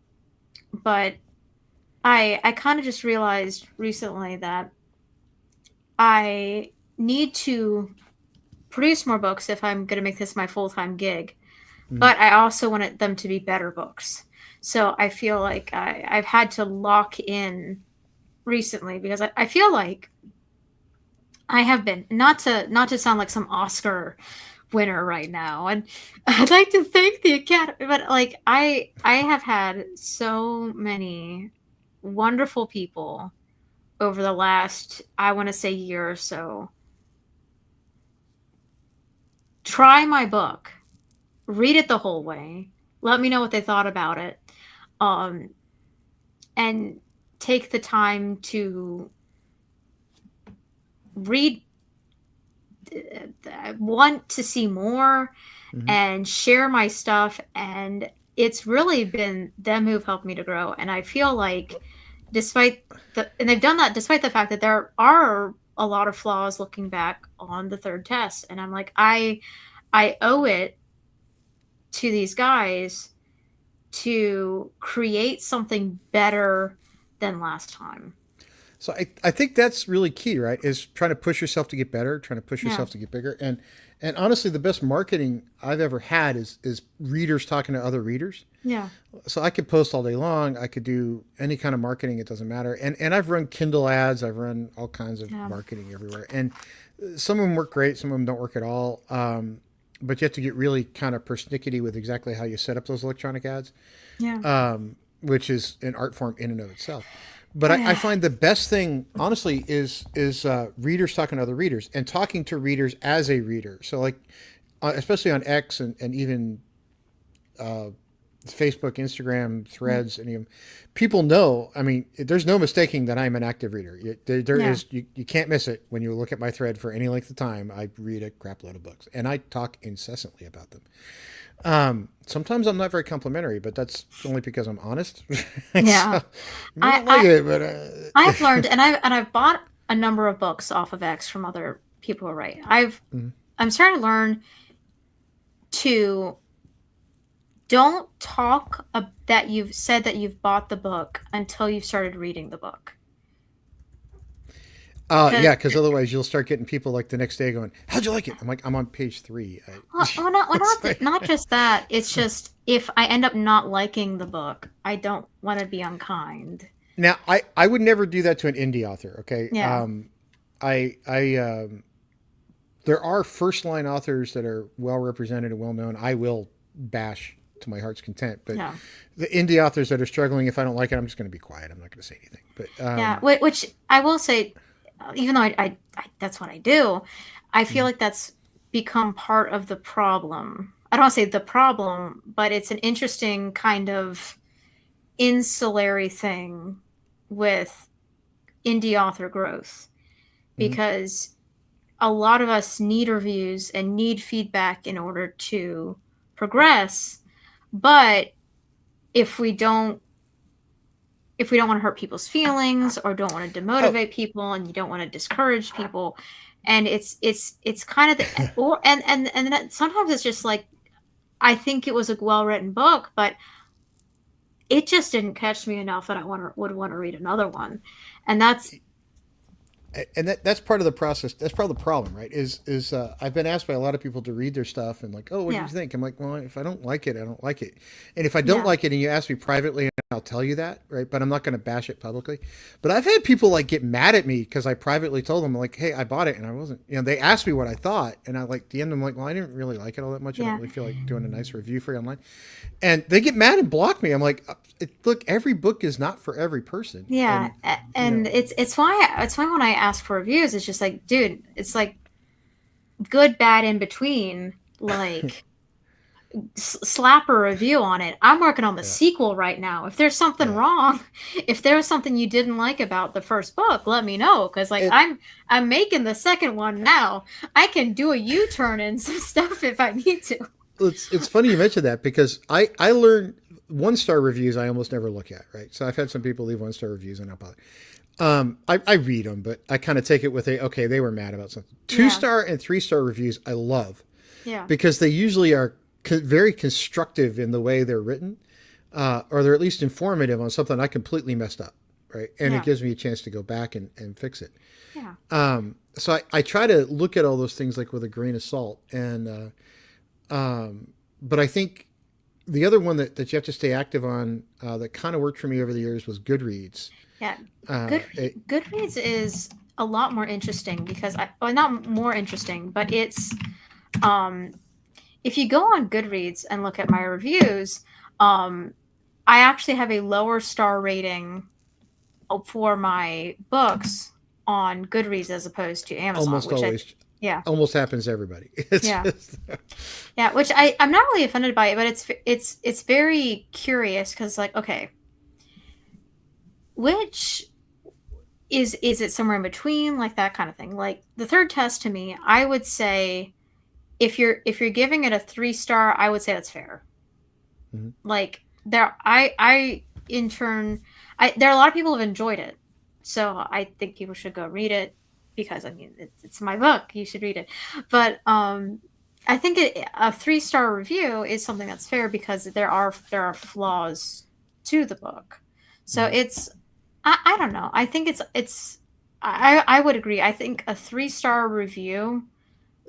[SPEAKER 1] but I kind of just realized recently that I need to produce more books if I'm going to make this my full-time gig.
[SPEAKER 2] Mm.
[SPEAKER 1] But I also wanted them to be better books. So I feel like I've had to lock in recently because I feel like I have been, not to sound like some Oscar winner right now, and I'd like to thank the Academy, but like I have had so many wonderful people over the last, I want to say, year or so try my book, read it the whole way, let me know what they thought about it, um, and take the time to read, want to see more
[SPEAKER 2] Mm-hmm.
[SPEAKER 1] and share my stuff. And it's really been them who've helped me to grow. And I feel like, and they've done that despite the fact that there are a lot of flaws looking back on the third test. And I'm like, I owe it to these guys to create something better than last time.
[SPEAKER 2] So I think that's really key, right? Is trying to push yourself to get better, trying to push
[SPEAKER 1] Yeah.
[SPEAKER 2] yourself to get bigger. And honestly, the best marketing I've ever had is readers talking to other readers.
[SPEAKER 1] Yeah.
[SPEAKER 2] So I could post all day long. I could do any kind of marketing. It doesn't matter. And I've run Kindle ads. I've run all kinds of
[SPEAKER 1] Yeah.
[SPEAKER 2] marketing everywhere. And some of them work great. Some of them don't work at all. But you have to get really kind of persnickety with exactly how you set up those electronic ads,
[SPEAKER 1] Yeah.
[SPEAKER 2] which is an art form in and of itself. But I find the best thing, honestly, is readers talking to other readers and talking to readers as a reader. So, like, especially on X and even Facebook, Instagram, Threads, any of them, people know. I mean, there's no mistaking that I'm an active reader. There
[SPEAKER 1] Yeah.
[SPEAKER 2] is you can't miss it when you look at my thread for any length of time. I read a crap load of books, and I talk incessantly about them. Sometimes I'm not very complimentary, but that's only because I'm honest.
[SPEAKER 1] Yeah.
[SPEAKER 2] So, you may not like it, but
[SPEAKER 1] I've learned, and I've bought a number of books off of X from other people who write.
[SPEAKER 2] Mhm.
[SPEAKER 1] I'm starting to learn to don't talk that you've said that you've bought the book until you've started reading the book.
[SPEAKER 2] Yeah, because otherwise you'll start getting people like the next day going, "How'd you like it?" I'm like, "I'm on page 3."
[SPEAKER 1] Not
[SPEAKER 2] It's like-
[SPEAKER 1] not just that. It's just if I end up not liking the book, I don't want to be unkind.
[SPEAKER 2] Now, I would never do that to an indie author. Okay,
[SPEAKER 1] Yeah.
[SPEAKER 2] I there are first line authors that are well represented and well known. I will bash to my heart's content, but
[SPEAKER 1] Yeah.
[SPEAKER 2] the indie authors that are struggling, if I don't like it, I'm just going to be quiet. I'm not going to say anything. But
[SPEAKER 1] Yeah. Which I will say, even though I that's what I do, I feel like that's become part of the problem. I don't want to say the problem, but it's an interesting kind of insulary thing with indie author growth,
[SPEAKER 2] Mhm.
[SPEAKER 1] because a lot of us need reviews and need feedback in order to progress. But if we don't if we don't want to hurt people's feelings or don't want to
[SPEAKER 2] Oh,
[SPEAKER 1] demotivate people and you don't want to discourage people, and it's kind of the, or and that, sometimes it's just like, I think it was a well written book, but it just didn't catch me enough that would want to read another one. And that's,
[SPEAKER 2] and that's part of the process. That's part of the problem, right? Is I've been asked by a lot of people to read their stuff and like, oh, what do you
[SPEAKER 1] yeah,
[SPEAKER 2] think? I'm like, well, if I don't like it, I don't like it. And if I don't
[SPEAKER 1] yeah,
[SPEAKER 2] like it, and you ask me privately, I'll tell you that, right? But I'm not going to bash it publicly. But I've had people like get mad at me because I privately told them like, hey, I bought it and I wasn't. They asked me what I thought, and I like the end. I'm like, well, I didn't really like it all that much. I don't
[SPEAKER 1] yeah,
[SPEAKER 2] really feel like doing a nice review for you online. And they get mad and block me. I'm like, look, every book is not for every person,
[SPEAKER 1] yeah.
[SPEAKER 2] and you know,
[SPEAKER 1] And it's why when I ask for reviews, it's just like, dude, it's like good, bad, in between. Like, slap a review on it. I'm working on the
[SPEAKER 2] yeah.
[SPEAKER 1] sequel right now. If there's something
[SPEAKER 2] Yeah.
[SPEAKER 1] wrong, if there's something you didn't like about the first book, let me know, cuz like
[SPEAKER 2] It,
[SPEAKER 1] I'm making the second one now. I can do a U-turn in some stuff if I need to.
[SPEAKER 2] it's funny you mentioned that because I learned 1-star reviews I almost never look at, right? So I've had some people leave 1-star reviews and not bother. I read them, but I kind of take it with a okay, they were mad about something. Two
[SPEAKER 1] Yeah.
[SPEAKER 2] star and 3-star reviews I love
[SPEAKER 1] Yeah.
[SPEAKER 2] because they usually are very constructive in the way they're written, or they're at least informative on something I completely messed up, right? And it
[SPEAKER 1] Yeah.
[SPEAKER 2] gives me a chance to go back and fix it.
[SPEAKER 1] Yeah.
[SPEAKER 2] So I try to look at all those things like with a grain of salt, and but I think the other one that you have to stay active on that kind of worked for me over the years was Goodreads.
[SPEAKER 1] Yeah.
[SPEAKER 2] Uh, it,
[SPEAKER 1] Goodreads is a lot more interesting because well, not more interesting, but it's um if you go on Goodreads and look at my reviews, um I actually have a lower star rating for my books on Goodreads as opposed to Amazon,
[SPEAKER 2] almost
[SPEAKER 1] which I,
[SPEAKER 2] always
[SPEAKER 1] yeah,
[SPEAKER 2] almost happens to everybody. It's
[SPEAKER 1] yeah,
[SPEAKER 2] just
[SPEAKER 1] yeah, which I'm not really offended by it, but it's very curious because, like, okay, which is it somewhere in between, like that kind of thing. Like the third test to me, I would say, if you're giving it a 3 star, I would say that's fair.
[SPEAKER 2] Mhm.
[SPEAKER 1] Like there, I in turn, there are a lot of people who have enjoyed it, so I think people should go read it, because I mean it's my book, you should read it. But I think a 3 star review is something that's fair because there are flaws to the book. So
[SPEAKER 2] Mhm.
[SPEAKER 1] it's, I don't know, I think it's I would agree. I think a 3 star review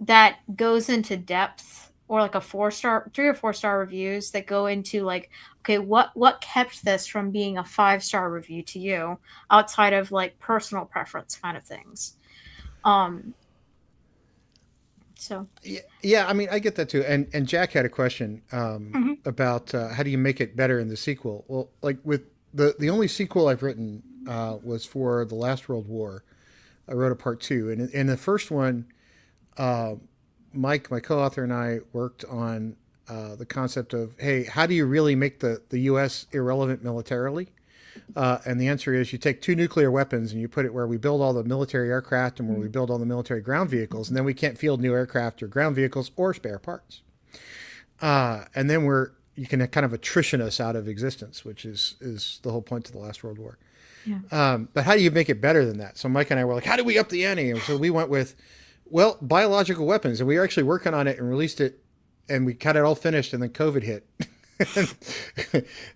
[SPEAKER 1] that goes into depth, or like a 4 star, 3 or 4 star reviews that go into like, okay, what kept this from being a 5 star review to you, outside of like personal preference kind of things. um so
[SPEAKER 2] Yeah, yeah. I mean, I get that too. And Jack had a question
[SPEAKER 1] mhm.
[SPEAKER 2] about how do you make it better in the sequel? Well, like with the only sequel I've written was for the Last World War. I wrote a part two, and in the first one, uh, Mike, my co-author, and I worked on the concept of, hey, how do you really make the U.S. irrelevant militarily? And the answer is you take two nuclear weapons and you put it where we build all the military aircraft and where we
[SPEAKER 1] Mhm.
[SPEAKER 2] build all the military ground vehicles, and then we can't field new aircraft or ground vehicles or spare parts. And then you can kind of attrition us out of existence, which is the whole point of the Last World War.
[SPEAKER 1] Yeah.
[SPEAKER 2] But how do you make it better than that? So Mike and I were like, how do we up the ante? And so we went with, well, biological weapons, and we were actually working on it and released it, and we got it all finished, and then COVID hit.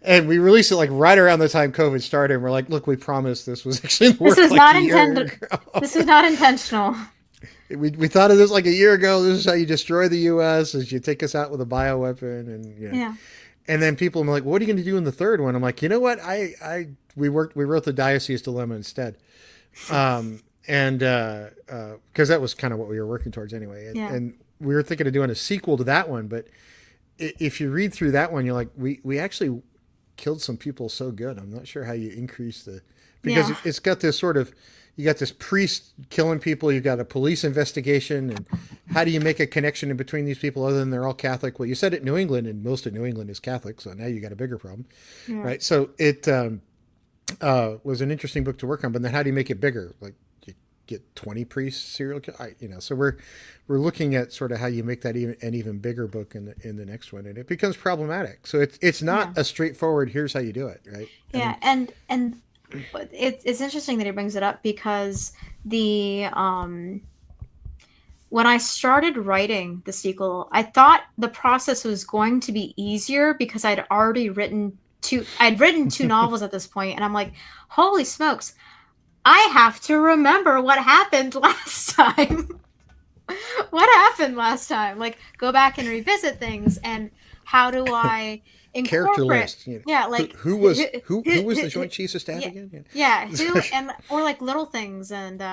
[SPEAKER 2] And we released it like right around the time COVID started. And we're like, look, we promised this was actually in the
[SPEAKER 1] This
[SPEAKER 2] work
[SPEAKER 1] was
[SPEAKER 2] like
[SPEAKER 1] not
[SPEAKER 2] a year
[SPEAKER 1] intended.
[SPEAKER 2] ago.
[SPEAKER 1] This was not intentional.
[SPEAKER 2] We thought of this like a year ago. This is how you destroy the U.S. is you take us out with a bioweapon, and
[SPEAKER 1] Yeah.
[SPEAKER 2] and then people are like, what are you going to do in the third one? I'm like, you know what? We wrote the Diocese Dilemma instead, and because that was kind of what we were working towards anyway,
[SPEAKER 1] Yeah.
[SPEAKER 2] and we were thinking of doing a sequel to that one, but if you read through that one, you're like, we actually killed some people so good. I'm not sure how you increase the, because
[SPEAKER 1] Yeah.
[SPEAKER 2] it's got this sort of, you got this priest killing people, you got a police investigation, and how do you make a connection in between these people other than they're all Catholic? Well, you said it New England, and most of New England is Catholic, so now you got a bigger problem,
[SPEAKER 1] Yeah.
[SPEAKER 2] right? So was an interesting book to work on. But then how do you make it bigger? Like you get 20 priests serial so we're looking at sort of how you make that even an even bigger book in the next one, and it becomes problematic. So it's not
[SPEAKER 1] Yeah.
[SPEAKER 2] a straightforward here's how you do it, right? I
[SPEAKER 1] Yeah,
[SPEAKER 2] mean,
[SPEAKER 1] and it's interesting that he brings it up because the when I started writing the sequel, I thought the process was going to be easier because I'd written two novels at this point, and I'm like, holy smokes, I have to remember what happened last time. What happened last time? Like, go back and revisit things, and how do I
[SPEAKER 2] character
[SPEAKER 1] incorporate?
[SPEAKER 2] list. You know,
[SPEAKER 1] Yeah,
[SPEAKER 2] who
[SPEAKER 1] like
[SPEAKER 2] who was who was the Joint Chiefs of Staff
[SPEAKER 1] yeah,
[SPEAKER 2] again?
[SPEAKER 1] yeah,
[SPEAKER 2] Yeah.
[SPEAKER 1] who and or like little things, and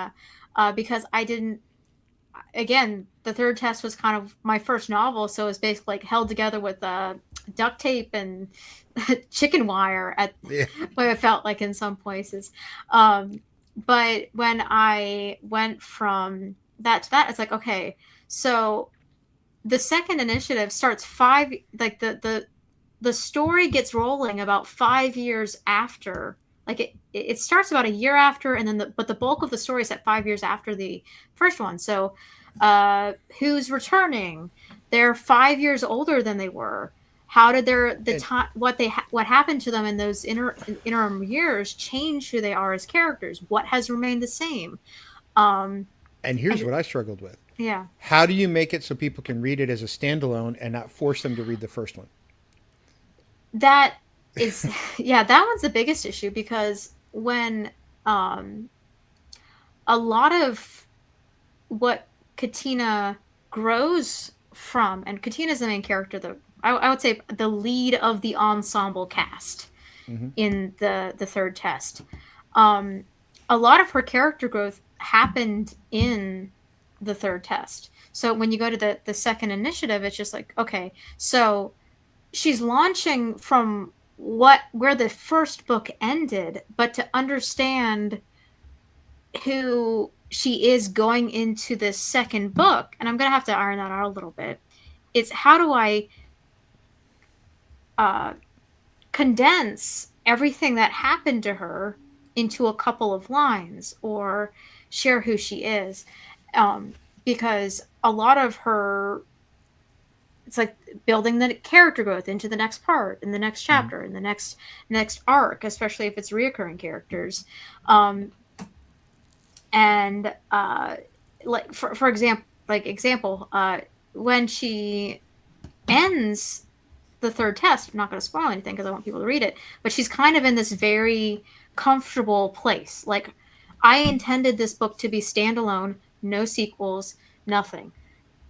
[SPEAKER 1] because I didn't again, the third test was kind of my first novel, so it was basically like held together with duct tape and chicken wire at
[SPEAKER 2] Yeah.
[SPEAKER 1] what it felt like in some places. Um, but when I went from that to that, it's like, okay, so the second initiative starts like the story gets rolling about 5 years after. Like it starts about a year after, and then but the bulk of the story is set 5 years after the first one. So who's returning? They're 5 years older than they were. How did the
[SPEAKER 2] and
[SPEAKER 1] time what happened to them in those interim years change who they are as characters? What has remained the same? Um,
[SPEAKER 2] and here's
[SPEAKER 1] and
[SPEAKER 2] what I struggled with.
[SPEAKER 1] yeah,
[SPEAKER 2] How do you make it so people can read it as a standalone and not force them to read the first one?
[SPEAKER 1] that is yeah, that one's the biggest issue because when um, a lot of what Katina grows from, and Katina's the main character, I would say the lead of the ensemble cast
[SPEAKER 2] Mm-hmm.
[SPEAKER 1] in the third test. Um, a lot of her character growth happened in the third test. So when you go to the second initiative, it's just like, okay, so she's launching from where the first book ended, but to understand who she is going into this second book, and I'm gonna have to iron that out a little bit. It's how do I uh, condense everything that happened to her into a couple of lines or share who she is, because a lot of her it's like building the character growth into the next part in the next
[SPEAKER 2] Mm-hmm.
[SPEAKER 1] chapter in the next arc, especially if it's reoccurring characters. um, and like for example, when she ends the third test, I'm not going to spoil anything because I want people to read it, but she's kind of in this very comfortable place. Like, I intended this book to be standalone, no sequels, nothing.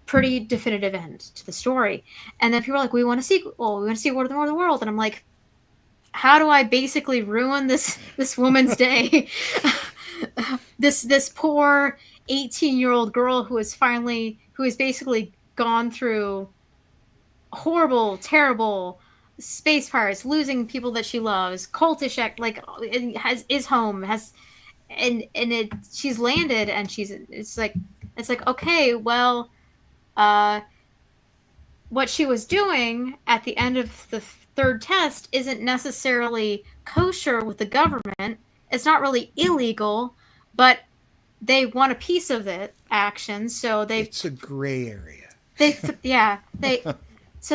[SPEAKER 1] Pretty definitive end to the story. And then people are like, we want a sequel, we want to see War of the World. And I'm like, how do I basically ruin this woman's day? This poor 18-year-old girl who has basically gone through horrible, terrible space pirates, losing people that she loves, cultish act, like has is home has and it she's landed and it's like okay, well, uh what she was doing at the end of the third test isn't necessarily kosher with the government. It's not really illegal, but they want a piece of it action, so
[SPEAKER 2] It's a gray area.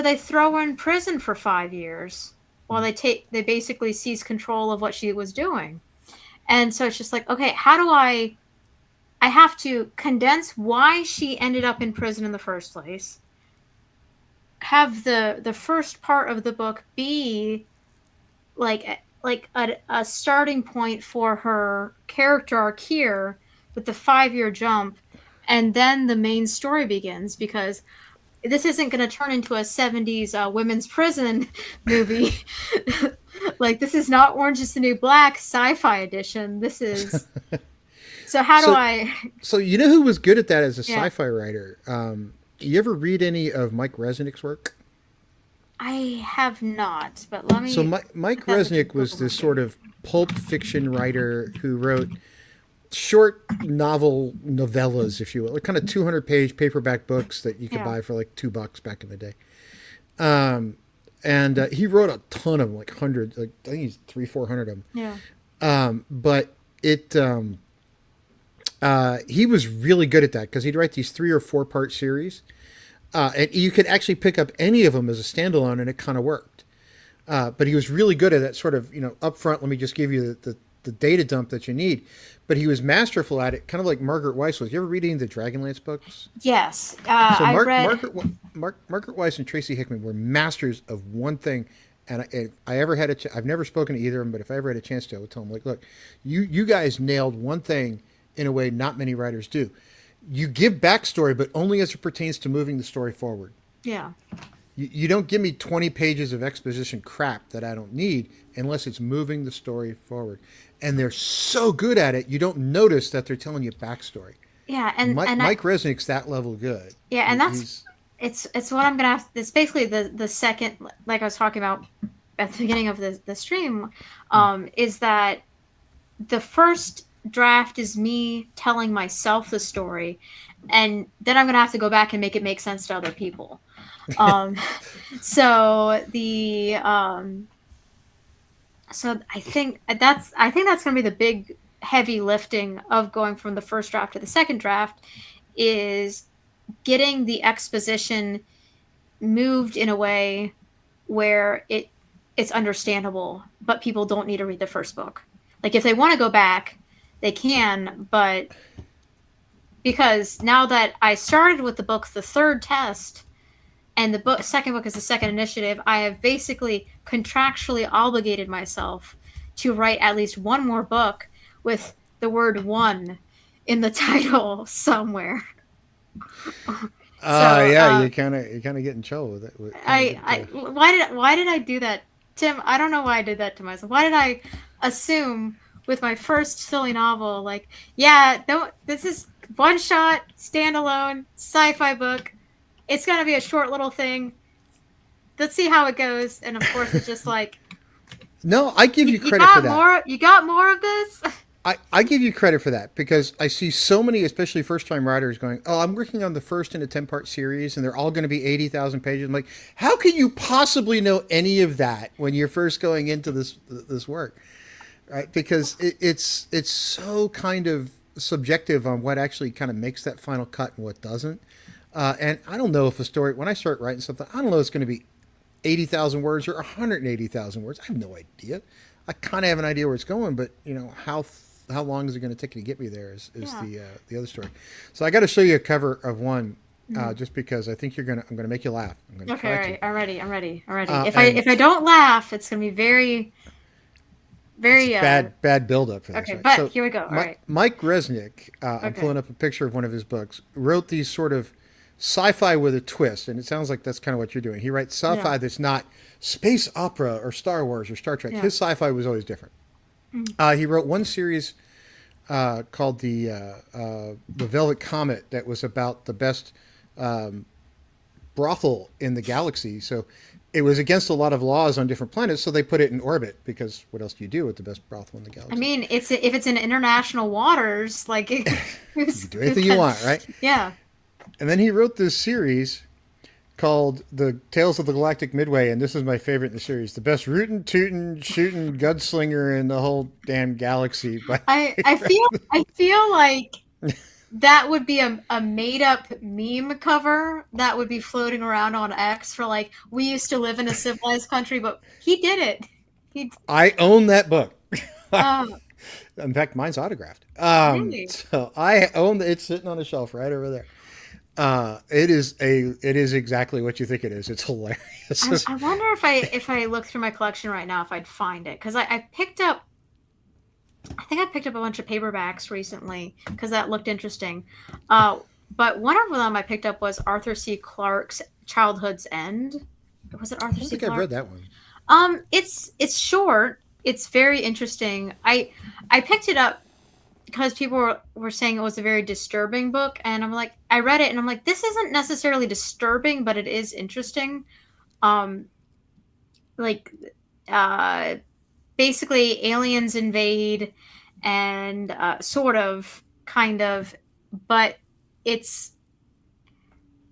[SPEAKER 1] they throw her in prison for 5 years while they basically seize control of what she was doing. And so it's just like, okay, how do I have to condense why she ended up in prison in the first place, have the first part of the book be a starting point for her character arc here with the 5 year jump, and then the main story begins, because this isn't going to turn into a 70s women's prison movie. Like, this is not Orange is the New Black sci-fi edition. This is so how do
[SPEAKER 2] So
[SPEAKER 1] I
[SPEAKER 2] so you know who was good at that as a
[SPEAKER 1] yeah,
[SPEAKER 2] sci-fi writer? You ever read any of Mike Resnick's work?
[SPEAKER 1] I have not, but let
[SPEAKER 2] So
[SPEAKER 1] me
[SPEAKER 2] Mike
[SPEAKER 1] put that in the
[SPEAKER 2] Resnick was
[SPEAKER 1] Google
[SPEAKER 2] this
[SPEAKER 1] here.
[SPEAKER 2] sort of pulp fiction writer who wrote short novellas, if you will, like kind of 200-page paperback books that you could
[SPEAKER 1] Yeah,
[SPEAKER 2] buy for like $2 back in the day. And he wrote a ton of them, like hundreds, like I think he's 300, 400 of them.
[SPEAKER 1] yeah,
[SPEAKER 2] But it he was really good at that because he'd write these 3 or 4 part series, and you could actually pick up any of them as a standalone, and it kind of worked. But he was really good at that sort of, up front, let me just give you the data dump that you need. But he was masterful at it, kind of like Margaret Weiss was. You ever read any of the Dragonlance books?
[SPEAKER 1] Yes,
[SPEAKER 2] So
[SPEAKER 1] I read.
[SPEAKER 2] Margaret Weiss and Tracy Hickman were masters of one thing. And if I ever had I've never spoken to either of them, but if I ever had a chance to, I would tell them, like, look, you guys nailed one thing in a way not many writers do. You give backstory, but only as it pertains to moving the story forward.
[SPEAKER 1] Yeah,
[SPEAKER 2] You don't give me 20 pages of exposition crap that I don't need unless it's moving the story forward. And they're so good at it, you don't notice that they're telling you backstory.
[SPEAKER 1] yeah,
[SPEAKER 2] Mike Resnick's that level good.
[SPEAKER 1] yeah, and that's
[SPEAKER 2] He's
[SPEAKER 1] it's what I'm gonna have. It's basically the second, like I was talking about at the beginning of the stream, is that the first draft is me telling myself the story, and then I'm gonna have to go back and make it make sense to other people. Um, so the so I think that's gonna be the big heavy lifting of going from the first draft to the second draft is getting the exposition moved in a way where it's understandable, but people don't need to read the first book. Like if they want to go back, they can, but because now that I started with the book, the third test, and the second book is the second initiative, I have basically contractually obligated myself to write at least one more book with the word one in the title somewhere. So
[SPEAKER 2] yeah, you kind of get in trouble with it. Kind of
[SPEAKER 1] I why did I do that, Tim? I don't know why I did that to myself. Why did I assume with my first silly novel, like, yeah, don't, this is one shot, standalone, sci-fi book. It's gonna be a short little thing. Let's see how it goes. And of course, it's just like,
[SPEAKER 2] No, I give you
[SPEAKER 1] you
[SPEAKER 2] credit for
[SPEAKER 1] got
[SPEAKER 2] that.
[SPEAKER 1] more. You got more of this.
[SPEAKER 2] I give you credit for that because I see so many, especially first time writers, going, "Oh, I'm working on the first in a 10 part series, and they're all going to be 80,000 pages." I'm like, how can you possibly know any of that when you're first going into this work, right? Because it's so kind of subjective on what actually kind of makes that final cut and what doesn't. And I don't know if a story, when I start writing something, I don't know if it's going to be 80,000 words or 180,000 words. I have no idea. I kind of have an idea where it's going, but how long is it going to take to get me there is
[SPEAKER 1] Yeah.
[SPEAKER 2] the other story. So I got to show you a cover of one,
[SPEAKER 1] Mhm.
[SPEAKER 2] just because I think I'm gonna make you laugh. I'm gonna
[SPEAKER 1] Okay, all
[SPEAKER 2] try to.
[SPEAKER 1] right. I'm ready. I'm ready. I'm ready.
[SPEAKER 2] And
[SPEAKER 1] If I don't laugh, it's gonna be very
[SPEAKER 2] it's
[SPEAKER 1] very
[SPEAKER 2] bad build up for this,
[SPEAKER 1] okay.
[SPEAKER 2] right?
[SPEAKER 1] But
[SPEAKER 2] So
[SPEAKER 1] here we go. All right.
[SPEAKER 2] Mike Resnick, I'm
[SPEAKER 1] Okay.
[SPEAKER 2] pulling up a picture of one of his books. Wrote these sort of sci-fi with a twist, and it sounds like that's kind of what you're doing. He writes
[SPEAKER 1] Yeah.
[SPEAKER 2] sci-fi that's not space opera or Star Wars or Star Trek.
[SPEAKER 1] Yeah.
[SPEAKER 2] His sci-fi was always different.
[SPEAKER 1] Mm.
[SPEAKER 2] He wrote one series called the Velvet Comet that was about the best brothel in the galaxy. So it was against a lot of laws on different planets, so they put it in orbit because what else do you do with the best brothel in the
[SPEAKER 1] I
[SPEAKER 2] galaxy?
[SPEAKER 1] mean, it's if it's in international waters, like
[SPEAKER 2] You can do anything you want, right?
[SPEAKER 1] yeah.
[SPEAKER 2] And then he wrote this series called The Tales of the Galactic Midway, and this is my favorite in the series. The best rootin' tootin' shooting gunslinger in the whole damn galaxy. By
[SPEAKER 1] I feel like that would be a made up meme cover that would be floating around on X for like, we used to live in a civilized country, but he did it. He
[SPEAKER 2] I own that book.
[SPEAKER 1] uh
[SPEAKER 2] In fact, mine's autographed.
[SPEAKER 1] really.
[SPEAKER 2] So I own it's sitting on a shelf right over there. It is exactly what you think it is. It's hilarious.
[SPEAKER 1] I wonder if I look through my collection right now if I'd find it because I picked up I think I picked up a bunch of paperbacks recently because that looked interesting. Uh, but one of them I picked up was Arthur C. Clarke's Childhood's End. Was it
[SPEAKER 2] I
[SPEAKER 1] Arthur
[SPEAKER 2] don't
[SPEAKER 1] C.
[SPEAKER 2] think I've
[SPEAKER 1] Clarke?
[SPEAKER 2] read that one.
[SPEAKER 1] It's short. It's very interesting. I picked it up because people were saying it was a very disturbing book, and I'm like, I read it, and I'm like, this isn't necessarily disturbing, but it is interesting. Um, like, uh, basically aliens invade and sort of kind of, but it's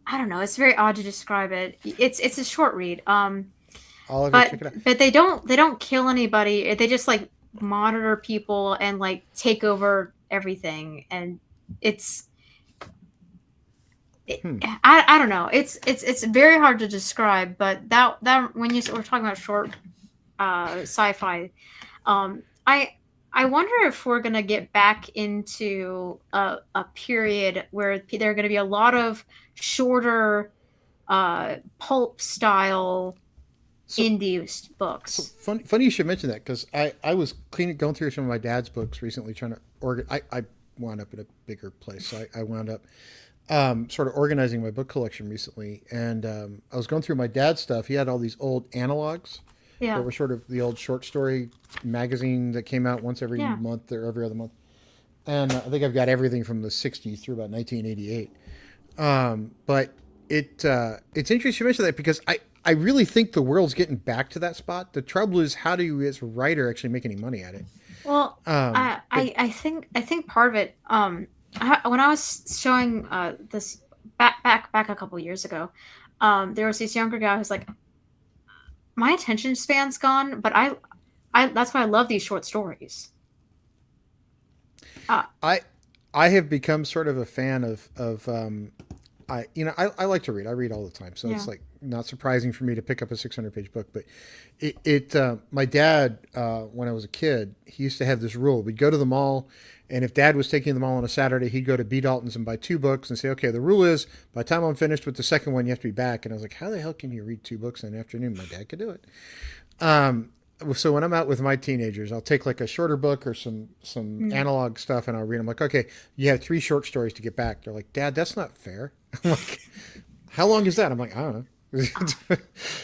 [SPEAKER 1] I don't know, it's very odd to describe it. It's a short read.
[SPEAKER 2] I'll ever
[SPEAKER 1] but
[SPEAKER 2] check it out.
[SPEAKER 1] but they don't kill anybody. They just like monitor people and like take over everything, and it's
[SPEAKER 2] Hmm.
[SPEAKER 1] I don't know. It's very hard to describe, but that when you we're talking about short sci-fi, I wonder if we're gonna get back into a period where there are gonna be a lot of shorter pulp style
[SPEAKER 2] So
[SPEAKER 1] indie
[SPEAKER 2] so
[SPEAKER 1] books.
[SPEAKER 2] funny you should mention that because I was cleaning going through some of my dad's books recently trying to I wound up in a bigger place, so I wound up sort of organizing my book collection recently, and I was going through my dad's stuff. He had all these old analogs that
[SPEAKER 1] Yeah,
[SPEAKER 2] were sort of the old short story magazine that came out once every
[SPEAKER 1] yeah.
[SPEAKER 2] month or every other month. And I think I've got everything from the '60s through about 1988. But it's interesting you mention that because I really think the world's getting back to that spot. The trouble is, how do you, as a writer, actually make any money at it?
[SPEAKER 1] Well,
[SPEAKER 2] But
[SPEAKER 1] I think part of it, when I was showing this back a couple years ago, there was this younger guy who's like, my attention span's gone, but I that's why I love these short stories. Uh,
[SPEAKER 2] I I have become sort of a fan of I like to read. I read all the time, so
[SPEAKER 1] yeah,
[SPEAKER 2] it's like not surprising for me to pick up a 600-page book. But my dad when I was a kid, he used to have this rule. We'd go to the mall, and if Dad was taking the mall on a Saturday, he'd go to B. Dalton's and buy two books and say, okay, the rule is by the time I'm finished with the second one, you have to be back. And I was like, how the hell can you read two books in an afternoon? My dad could do it. Um, so when I'm out with my teenagers, I'll take like a shorter book or some
[SPEAKER 1] mm.
[SPEAKER 2] analog stuff, and I'll read them. Like, okay, you have three short stories to get back. They're like, Dad, that's not fair. I'm like, how long is that? I'm like, I don't know.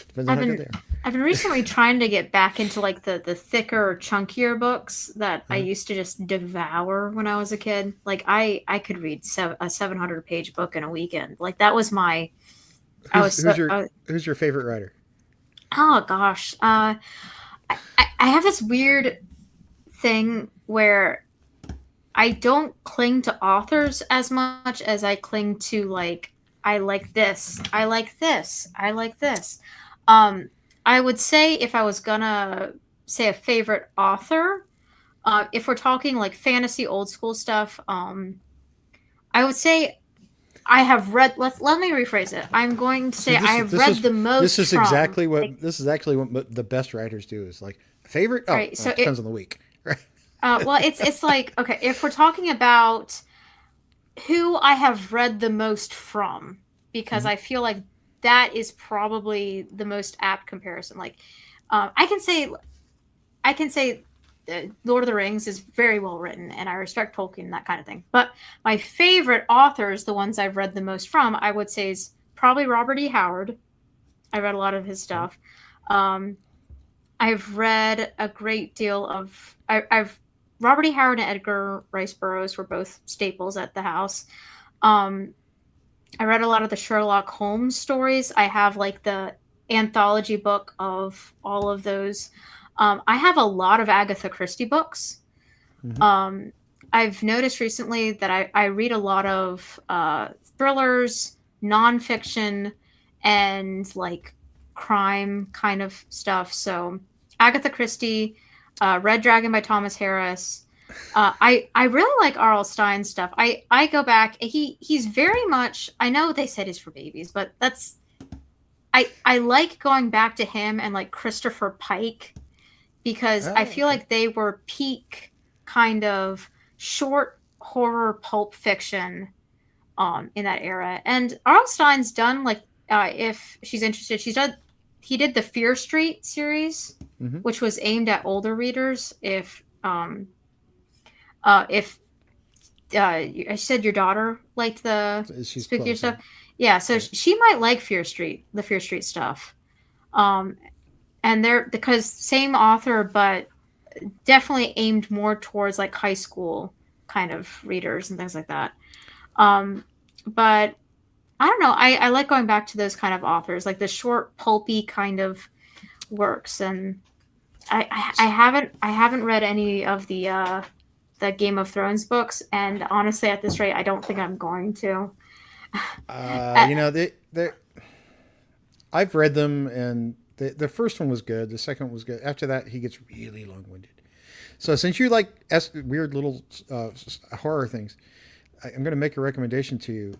[SPEAKER 2] Depends on
[SPEAKER 1] I've
[SPEAKER 2] how good
[SPEAKER 1] been
[SPEAKER 2] they are.
[SPEAKER 1] I've been recently trying to get back into like the thicker, chunkier books that I
[SPEAKER 2] Uh-huh.
[SPEAKER 1] used to just devour when I was a kid. Like I could read a 700-page book in a weekend. Like that was my I
[SPEAKER 2] Who's
[SPEAKER 1] was so
[SPEAKER 2] who's your who's your favorite writer?
[SPEAKER 1] oh gosh. I have this weird thing where I don't cling to authors as much as I cling to like I like this, I like this, I like this. Um, I would say if I was gonna say a favorite author, if we're talking like fantasy old school stuff, I would say I have read. Let me rephrase it. I'm going to
[SPEAKER 2] See,
[SPEAKER 1] say I have read the most from. Like,
[SPEAKER 2] this is exactly what the best writers do is like favorite. Oh,
[SPEAKER 1] right.
[SPEAKER 2] well,
[SPEAKER 1] So
[SPEAKER 2] it depends on the week, right?
[SPEAKER 1] well, it's like okay, if we're talking about who I have read the most from, because
[SPEAKER 2] Mm-hmm.
[SPEAKER 1] I feel like that is probably the most apt comparison. Like, I can say Lord of the Rings is very well written, and I respect Tolkien and that kind of thing. But my favorite authors, the ones I've read the most from, I would say is probably Robert E. Howard. I read a lot of his
[SPEAKER 2] Okay.
[SPEAKER 1] stuff. Um, I've read a great deal of. I've Robert E. Howard and Edgar Rice Burroughs were both staples at the house. Um, I read a lot of the Sherlock Holmes stories. I have like the anthology book of all of those. I have a lot of Agatha Christie books.
[SPEAKER 2] Mm-hmm.
[SPEAKER 1] Um, I've noticed recently that I read a lot of thrillers, nonfiction, and like crime kind of stuff. So Agatha Christie, Red Dragon by Thomas Harris. I really like R.L. Stine stuff. I go back. He's very much. I know they said he's for babies, but that's I like going back to him and like Christopher Pike because I
[SPEAKER 2] Oh,
[SPEAKER 1] feel
[SPEAKER 2] okay.
[SPEAKER 1] like they were peak kind of short horror pulp fiction in that era. And R.L. Stein's done like if she's interested, she's done he did the Fear Street series,
[SPEAKER 2] Mm-hmm.
[SPEAKER 1] which was aimed at older readers. If I said your daughter liked the
[SPEAKER 2] She's
[SPEAKER 1] spookier
[SPEAKER 2] 12, yeah.
[SPEAKER 1] stuff, yeah, so
[SPEAKER 2] Right.
[SPEAKER 1] she might like Fear Street, the Fear Street stuff. Um, and they're because same author, but definitely aimed more towards like high school kind of readers and things like that. Um, but I don't know. I like going back to those kind of authors, like the short, pulpy kind of works. And I haven't read any of the Game of Thrones books, and honestly, at this rate, I don't think I'm going to. Uh,
[SPEAKER 2] You know, they I've read them, and the first one was good. The second one was good. After that, he gets really long winded. So since you like weird little horror things, I'm going to make a recommendation to you.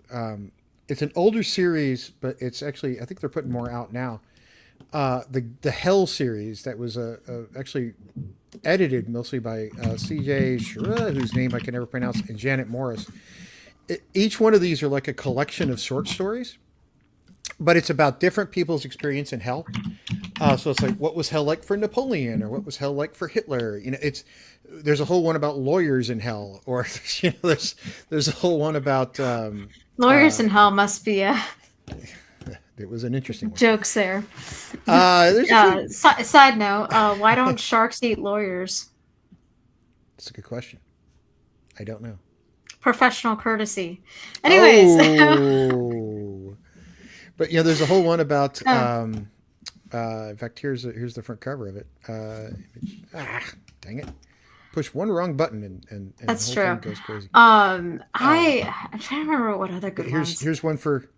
[SPEAKER 2] It's an older series, but it's actually I think they're putting more out now. The Hell series that was actually edited mostly by C.J. Shura, whose name I can never pronounce, and Janet Morris. Each one of these are like a collection of short stories, but it's about different people's experience in hell. So it's like, what was hell like for Napoleon, or what was hell like for Hitler? It's there's a whole one about lawyers in hell, or there's a whole one about
[SPEAKER 1] Lawyers in Hell must be
[SPEAKER 2] it was an interesting one.
[SPEAKER 1] jokes there.
[SPEAKER 2] There's a few.
[SPEAKER 1] Side note: why don't sharks eat lawyers?
[SPEAKER 2] That's a good question. I don't know.
[SPEAKER 1] Professional courtesy. Anyways,
[SPEAKER 2] Oh, but there's a whole one about.
[SPEAKER 1] oh,
[SPEAKER 2] In fact, here's the front cover of it. Dang it! Push one wrong button and the
[SPEAKER 1] that's
[SPEAKER 2] whole
[SPEAKER 1] true.
[SPEAKER 2] thing goes crazy.
[SPEAKER 1] I'm trying to remember what other good
[SPEAKER 2] Here's
[SPEAKER 1] ones.
[SPEAKER 2] here's one for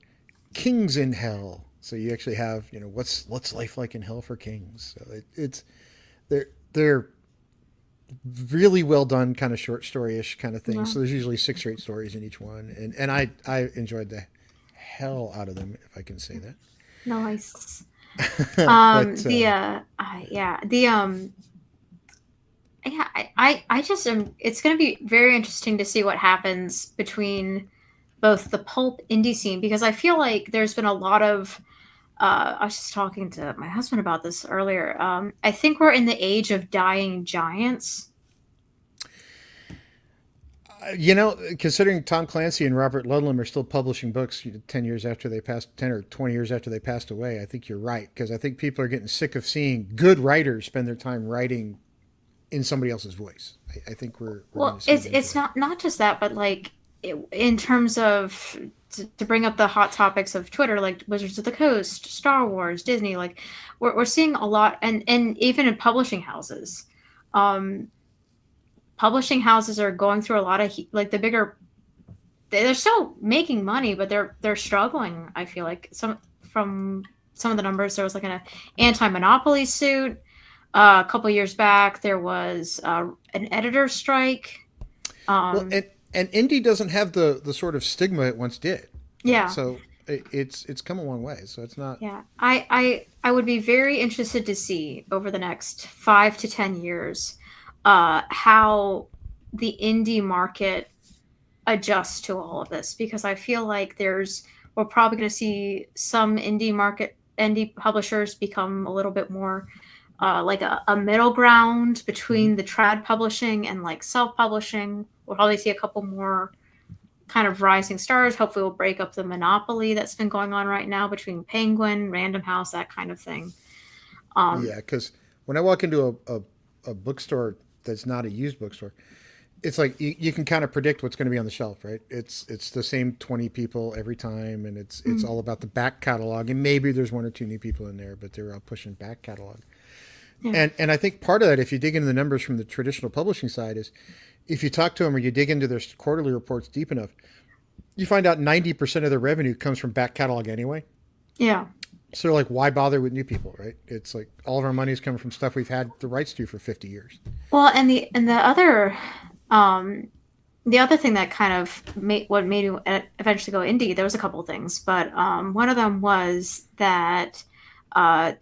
[SPEAKER 2] kings in hell. So you actually have what's life like in hell for kings. So it's they're really well done, kind of short story-ish kind of thing.
[SPEAKER 1] Yeah.
[SPEAKER 2] So there's usually 6 or 8 stories in each one, and I enjoyed the hell out of them, if I can say
[SPEAKER 1] Nice.
[SPEAKER 2] that. But
[SPEAKER 1] Yeah, yeah, I just am. It's going to be very interesting to see what happens between both the pulp indie scene because I feel like there's been a lot of. I was just talking to my husband about this earlier. I think we're in the age of dying giants.
[SPEAKER 2] considering Tom Clancy and Robert Ludlum are still publishing books 10 years after they passed, 10 or 20 years after they passed away, I think you're right because I think people are getting sick of seeing good writers spend their time writing in somebody else's voice. I think we're going
[SPEAKER 1] Well,
[SPEAKER 2] to see
[SPEAKER 1] it's
[SPEAKER 2] eventually.
[SPEAKER 1] not just that, but like in terms of to bring up the hot topics of Twitter, like Wizards of the Coast, Star Wars, Disney, like we're seeing a lot, and even in publishing houses, um, publishing houses are going through a lot of like the bigger. They're still making money, but they're struggling. I feel like from some of the numbers there was like an anti-monopoly suit. A couple years back, there was an editor strike.
[SPEAKER 2] Well,
[SPEAKER 1] Um,
[SPEAKER 2] and indie doesn't have the sort of stigma it once did, right?
[SPEAKER 1] yeah,
[SPEAKER 2] So it's come a long way. So it's not.
[SPEAKER 1] yeah. I would be very interested to see over the next 5 to 10 years how the indie market adjusts to all of this because I feel like we're probably going to see some indie publishers become a little bit more like a middle ground
[SPEAKER 2] Mhm.
[SPEAKER 1] between the trad publishing and like self publishing. We'll probably see a couple more kind of rising stars. Hopefully, we'll break up the monopoly that's been going on right now between Penguin, Random House, that kind of thing. Um,
[SPEAKER 2] Yeah, because when I walk into a bookstore that's not a used bookstore, it's like you can kind of predict what's going to be on the shelf, right? It's the same 20 people every time, and it's all about the back catalog, and maybe there's one or two new people in there, but they're all pushing back catalog.
[SPEAKER 1] yeah,
[SPEAKER 2] And I think part of that, if you dig into the numbers from the traditional publishing side, is if you talk to them or you dig into their quarterly reports deep enough, you find out 90% of their revenue comes from back catalog anyway.
[SPEAKER 1] yeah.
[SPEAKER 2] So they're like, why bother with new people, right? It's like all of our money is coming from stuff we've had the rights to for 50 years.
[SPEAKER 1] Well, and um, the other thing that kind of made me eventually go indie, there was a couple of things, but one of them was that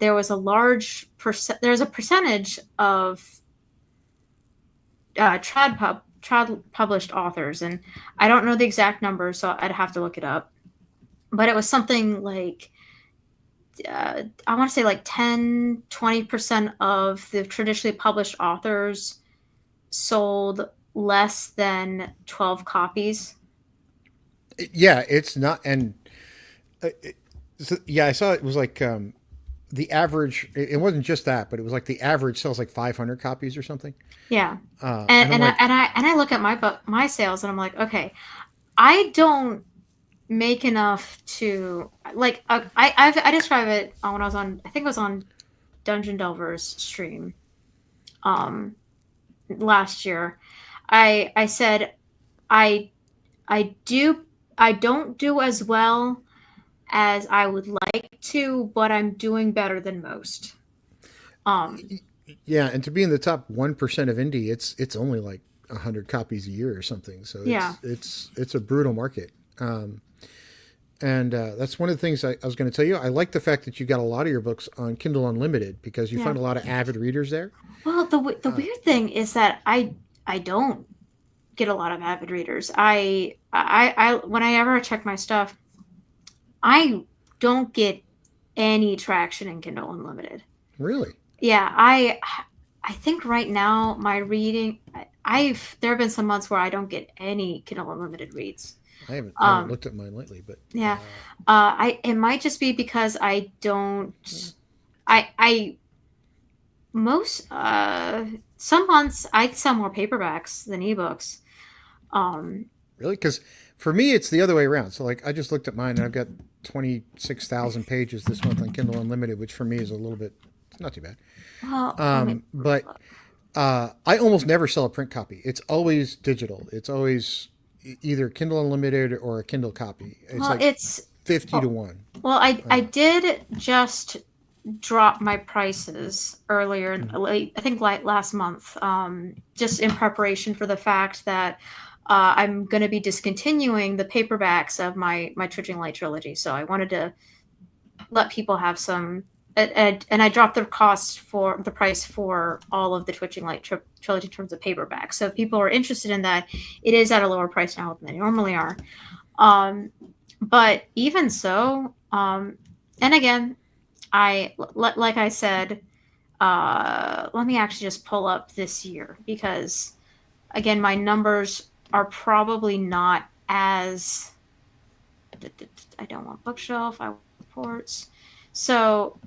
[SPEAKER 1] there was a there's a percentage of trad published authors, and I don't know the exact number, so I'd have to look it up. But it was something like I want to say like 10-20% of the traditionally published authors sold less than 12 copies.
[SPEAKER 2] Yeah, it's not, and yeah, I saw it was like the average. It wasn't just that, but it was like the average sells like 500 copies or something.
[SPEAKER 1] Yeah.
[SPEAKER 2] And I'm like,
[SPEAKER 1] And I look at my sales and I'm like, okay, I don't make enough to like I describe it when I was on I think it was on Dungeon Delver's stream um last year. I said I I do I don't do as well as I would like to, but I'm doing better than most. Um
[SPEAKER 2] Yeah, and to be in the top 1% of indie, it's only like 100 copies a year or something. So
[SPEAKER 1] Yeah,
[SPEAKER 2] it's a brutal market. And that's one of the things I was going to tell you. I like the fact that you got a lot of your books on Kindle Unlimited because you
[SPEAKER 1] yeah.
[SPEAKER 2] find a lot of avid readers there.
[SPEAKER 1] Well, the weird thing is that I don't get a lot of avid readers. I whenever I check my stuff, I don't get any traction in Kindle Unlimited.
[SPEAKER 2] Really,
[SPEAKER 1] Yeah, I think right now my reading, I've there have been some months where I don't get any Kindle Unlimited reads.
[SPEAKER 2] I haven't
[SPEAKER 1] Um,
[SPEAKER 2] looked at mine lately, but
[SPEAKER 1] yeah, I it might just be because I don't. I most some months I sell more paperbacks than ebooks. Um,
[SPEAKER 2] really, because for me it's the other way around. So like I just looked at mine and I've got 26,000 pages this month on Kindle Unlimited, which for me is a little bit, it's not too bad.
[SPEAKER 1] well, let me
[SPEAKER 2] But I almost never sell a print copy. It's always digital. It's always either Kindle Unlimited or a Kindle copy. It's
[SPEAKER 1] well
[SPEAKER 2] like
[SPEAKER 1] it's
[SPEAKER 2] 50 to
[SPEAKER 1] oh,
[SPEAKER 2] 1.
[SPEAKER 1] well I did just drop my prices earlier in late, I think like last month, just in preparation for the fact that I'm going to be discontinuing the paperbacks of my Twitching Light trilogy. So I wanted to let people have some, and I dropped the cost for the price for all of the Twitching Light trilogy in terms of paperback. So if people are interested in that, it is at a lower price now than they normally are. Um, but even so, and again, like I said, let me actually just pull up this year because again, my numbers are probably not as. I don't want bookshelf. I want reports. So,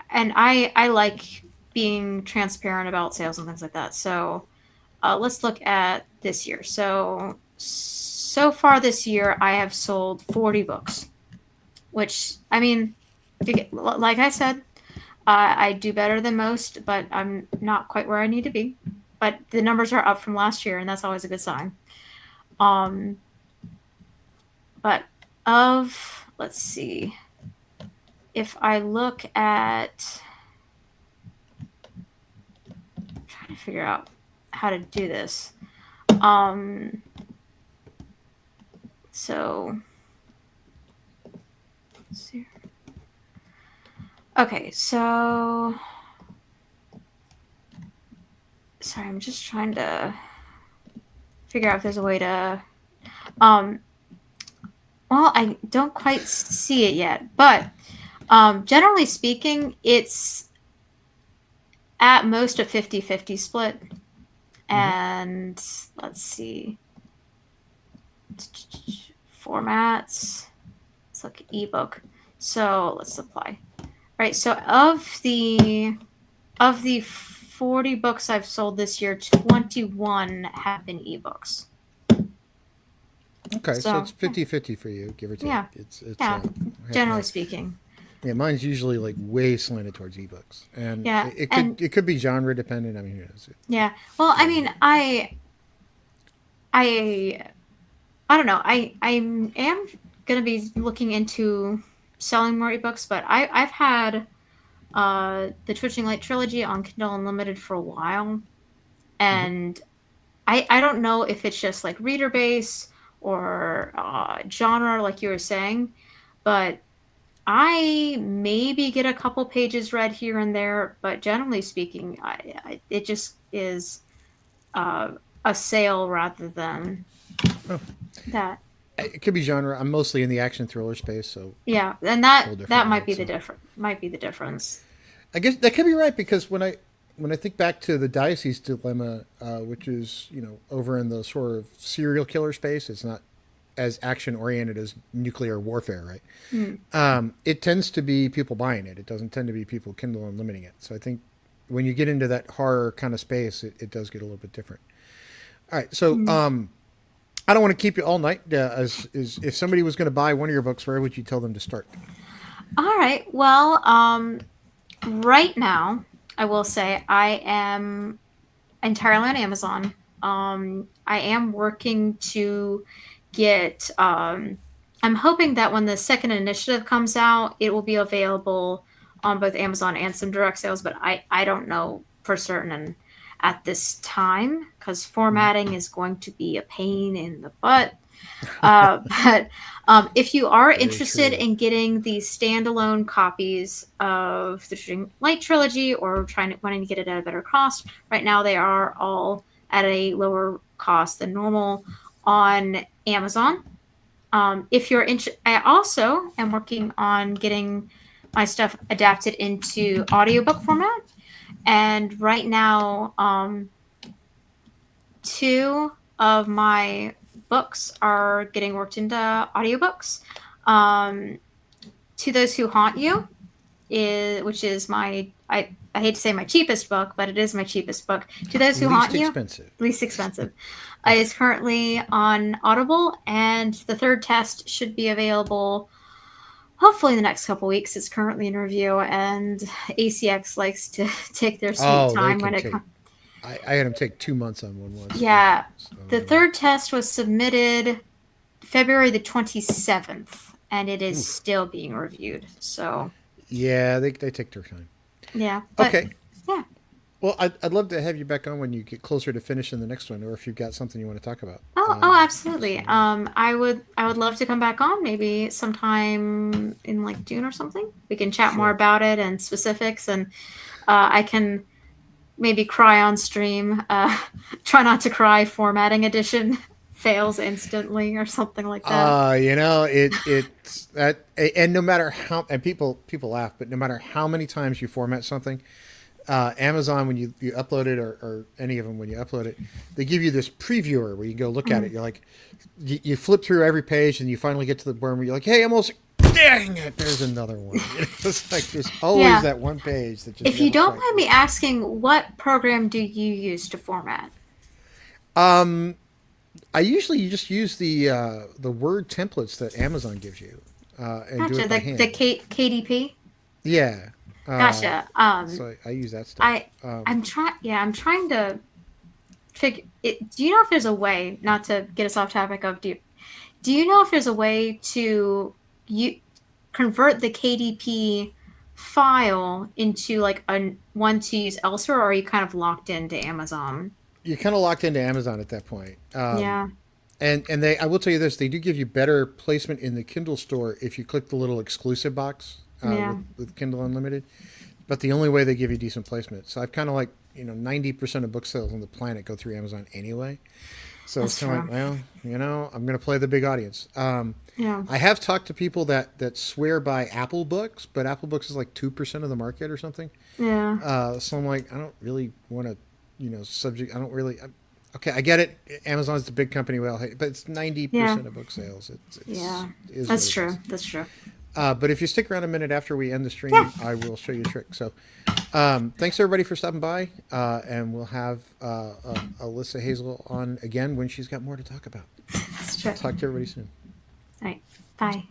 [SPEAKER 1] and I like being transparent about sales and things like that. So, let's look at this year. So far this year, I have sold 40 books, which I mean, like I said, I do better than most, but I'm not quite where I need to be. But the numbers are up from last year, and that's always a good sign. Um, but let's see, if I look at, I'm trying to figure out how to do this. Um, so let's see. Okay, so sorry, I'm just trying to figure out if there's a way to. Um, well, I don't quite see it yet, but generally speaking, it's at most a 50-50 split.
[SPEAKER 2] Mm-hmm.
[SPEAKER 1] And let's see. Formats. Let's look at ebook. So let's apply. Right. So of the 40 books I've sold this year, 21 have been ebooks.
[SPEAKER 2] Okay, so
[SPEAKER 1] So
[SPEAKER 2] it's 50-50 for you, give or take.
[SPEAKER 1] yeah,
[SPEAKER 2] It's
[SPEAKER 1] yeah.
[SPEAKER 2] half and
[SPEAKER 1] Generally
[SPEAKER 2] half.
[SPEAKER 1] speaking,
[SPEAKER 2] Yeah, mine's usually like way slanted towards ebooks, and
[SPEAKER 1] yeah,
[SPEAKER 2] it
[SPEAKER 1] and
[SPEAKER 2] could be genre dependent. I mean, who knows?
[SPEAKER 1] yeah. Well, I
[SPEAKER 2] Um,
[SPEAKER 1] mean, I I don't know. I am gonna be looking into selling more ebooks, but I've had the Twitching Light trilogy on Kindle Unlimited for a while,
[SPEAKER 2] mhm.
[SPEAKER 1] and I don't know if it's just like reader base or genre, like you were saying, but I maybe get a couple pages read here and there, but generally speaking, it just is uh, a sale rather than
[SPEAKER 2] Oh,
[SPEAKER 1] that.
[SPEAKER 2] it could be genre. I'm mostly in the action thriller space, so
[SPEAKER 1] Yeah, and
[SPEAKER 2] it's a
[SPEAKER 1] that
[SPEAKER 2] whole different
[SPEAKER 1] that might
[SPEAKER 2] world.
[SPEAKER 1] be the
[SPEAKER 2] So
[SPEAKER 1] different might be the difference.
[SPEAKER 2] I guess that could be right because when I think back to the Diocese Dilemma, which is over in the sort of serial killer space, it's not as action oriented as nuclear warfare, right?
[SPEAKER 1] Hmm.
[SPEAKER 2] It tends to be people buying it. It doesn't tend to be people Kindle and limiting it. So I think when you get into that horror kind of space, it does get a little bit different. All right, so
[SPEAKER 1] Hmm.
[SPEAKER 2] I don't want to keep you all night. If somebody was going to buy one of your books, where would you tell them to start?
[SPEAKER 1] All right. Well, right now, I will say I am entirely on Amazon. I am working to get. I'm hoping that when the second initiative comes out, it will be available on both Amazon and some direct sales. But I don't know for certain at this time, because
[SPEAKER 2] Mhm.
[SPEAKER 1] formatting is going to be a pain in the butt. But if you are
[SPEAKER 2] Very
[SPEAKER 1] interested
[SPEAKER 2] true.
[SPEAKER 1] in getting the standalone copies of the Shooting Light trilogy, or wanting to get it at a better cost, right now they are all at a lower cost than normal on Amazon. If you're interested, I also am working on getting my stuff adapted into audiobook format. And right now, two of my books are getting worked into audiobooks. Um, to Those Who Haunt You, which is I hate to say my cheapest book, but it is my cheapest book. To Those Who
[SPEAKER 2] Least
[SPEAKER 1] Haunt You,
[SPEAKER 2] expensive.
[SPEAKER 1] least expensive, is currently on Audible, and the third test should be available hopefully in the next couple weeks. It's currently in review, and ACX likes to take their sweet
[SPEAKER 2] Oh, they
[SPEAKER 1] time
[SPEAKER 2] can
[SPEAKER 1] when it
[SPEAKER 2] take.
[SPEAKER 1] comes.
[SPEAKER 2] I had them take 2 months on one once.
[SPEAKER 1] Yeah,
[SPEAKER 2] So
[SPEAKER 1] the third test was submitted February the 27th, and it is
[SPEAKER 2] oof.
[SPEAKER 1] still being reviewed. So,
[SPEAKER 2] Yeah, they take their time.
[SPEAKER 1] yeah, but
[SPEAKER 2] Okay.
[SPEAKER 1] yeah.
[SPEAKER 2] Well, I'd love to have you back on when you get closer to finishing the next one, or if you've got something you want to talk about.
[SPEAKER 1] Absolutely.
[SPEAKER 2] So
[SPEAKER 1] I would love to come back on maybe sometime in like June or something. We can chat more
[SPEAKER 2] sure.
[SPEAKER 1] about it and specifics, and I can maybe cry on stream. Try not to cry. Formatting edition fails instantly or something like that.
[SPEAKER 2] It's that, and no matter how, and people laugh, but no matter how many times you format something, Amazon, when you upload it, or any of them when you upload it, they give you this previewer where you go look at
[SPEAKER 1] Mm.
[SPEAKER 2] it. You're like, you flip through every page and you finally get to the point where you're like, hey, almost, dang it, there's another one. It's like there's always
[SPEAKER 1] Yeah.
[SPEAKER 2] that one page that just
[SPEAKER 1] If you
[SPEAKER 2] never
[SPEAKER 1] don't
[SPEAKER 2] quite
[SPEAKER 1] mind me
[SPEAKER 2] works.
[SPEAKER 1] asking, what program do you use to format?
[SPEAKER 2] Um, I usually just use the word templates that Amazon gives you, and do
[SPEAKER 1] Gotcha.
[SPEAKER 2] it by
[SPEAKER 1] The
[SPEAKER 2] hand.
[SPEAKER 1] KDP.
[SPEAKER 2] Yeah.
[SPEAKER 1] Gotcha.
[SPEAKER 2] So I use that stuff.
[SPEAKER 1] I I'm trying. Yeah, I'm trying to figure. Do you know if there's a way, not to get us off topic of do you know if there's a way to you convert the KDP file into like a one to use elsewhere, or are you kind of locked into Amazon?
[SPEAKER 2] You're kind of locked into Amazon at that point.
[SPEAKER 1] Yeah.
[SPEAKER 2] And they, I will tell you this, they do give you better placement in the Kindle store if you click the little exclusive box
[SPEAKER 1] Yeah.
[SPEAKER 2] with Kindle Unlimited. But the only way they give you decent placement. So I've kind of like 90% of book sales on the planet go through Amazon anyway. So it's
[SPEAKER 1] That's
[SPEAKER 2] kind of
[SPEAKER 1] true.
[SPEAKER 2] like, well, I'm going to play the big audience.
[SPEAKER 1] Yeah.
[SPEAKER 2] I have talked to people that swear by Apple Books, but Apple Books is like 2% of the market or something.
[SPEAKER 1] Yeah.
[SPEAKER 2] So I'm like, I don't really want to, subject. I don't really. Okay, I get it. Amazon's the big company. Well, hey, but it's ninety
[SPEAKER 1] Yeah.
[SPEAKER 2] percent of book sales.
[SPEAKER 1] Yeah.
[SPEAKER 2] It is what
[SPEAKER 1] That's
[SPEAKER 2] it
[SPEAKER 1] true.
[SPEAKER 2] is.
[SPEAKER 1] That's true.
[SPEAKER 2] But if you stick around a minute after we end the
[SPEAKER 1] Yeah.
[SPEAKER 2] stream, I will show you a trick. So, thanks everybody for stopping by, and we'll have Alyssa Hazel on again when she's got more to talk about.
[SPEAKER 1] That's true.
[SPEAKER 2] Talk to everybody soon.
[SPEAKER 1] All right. Bye.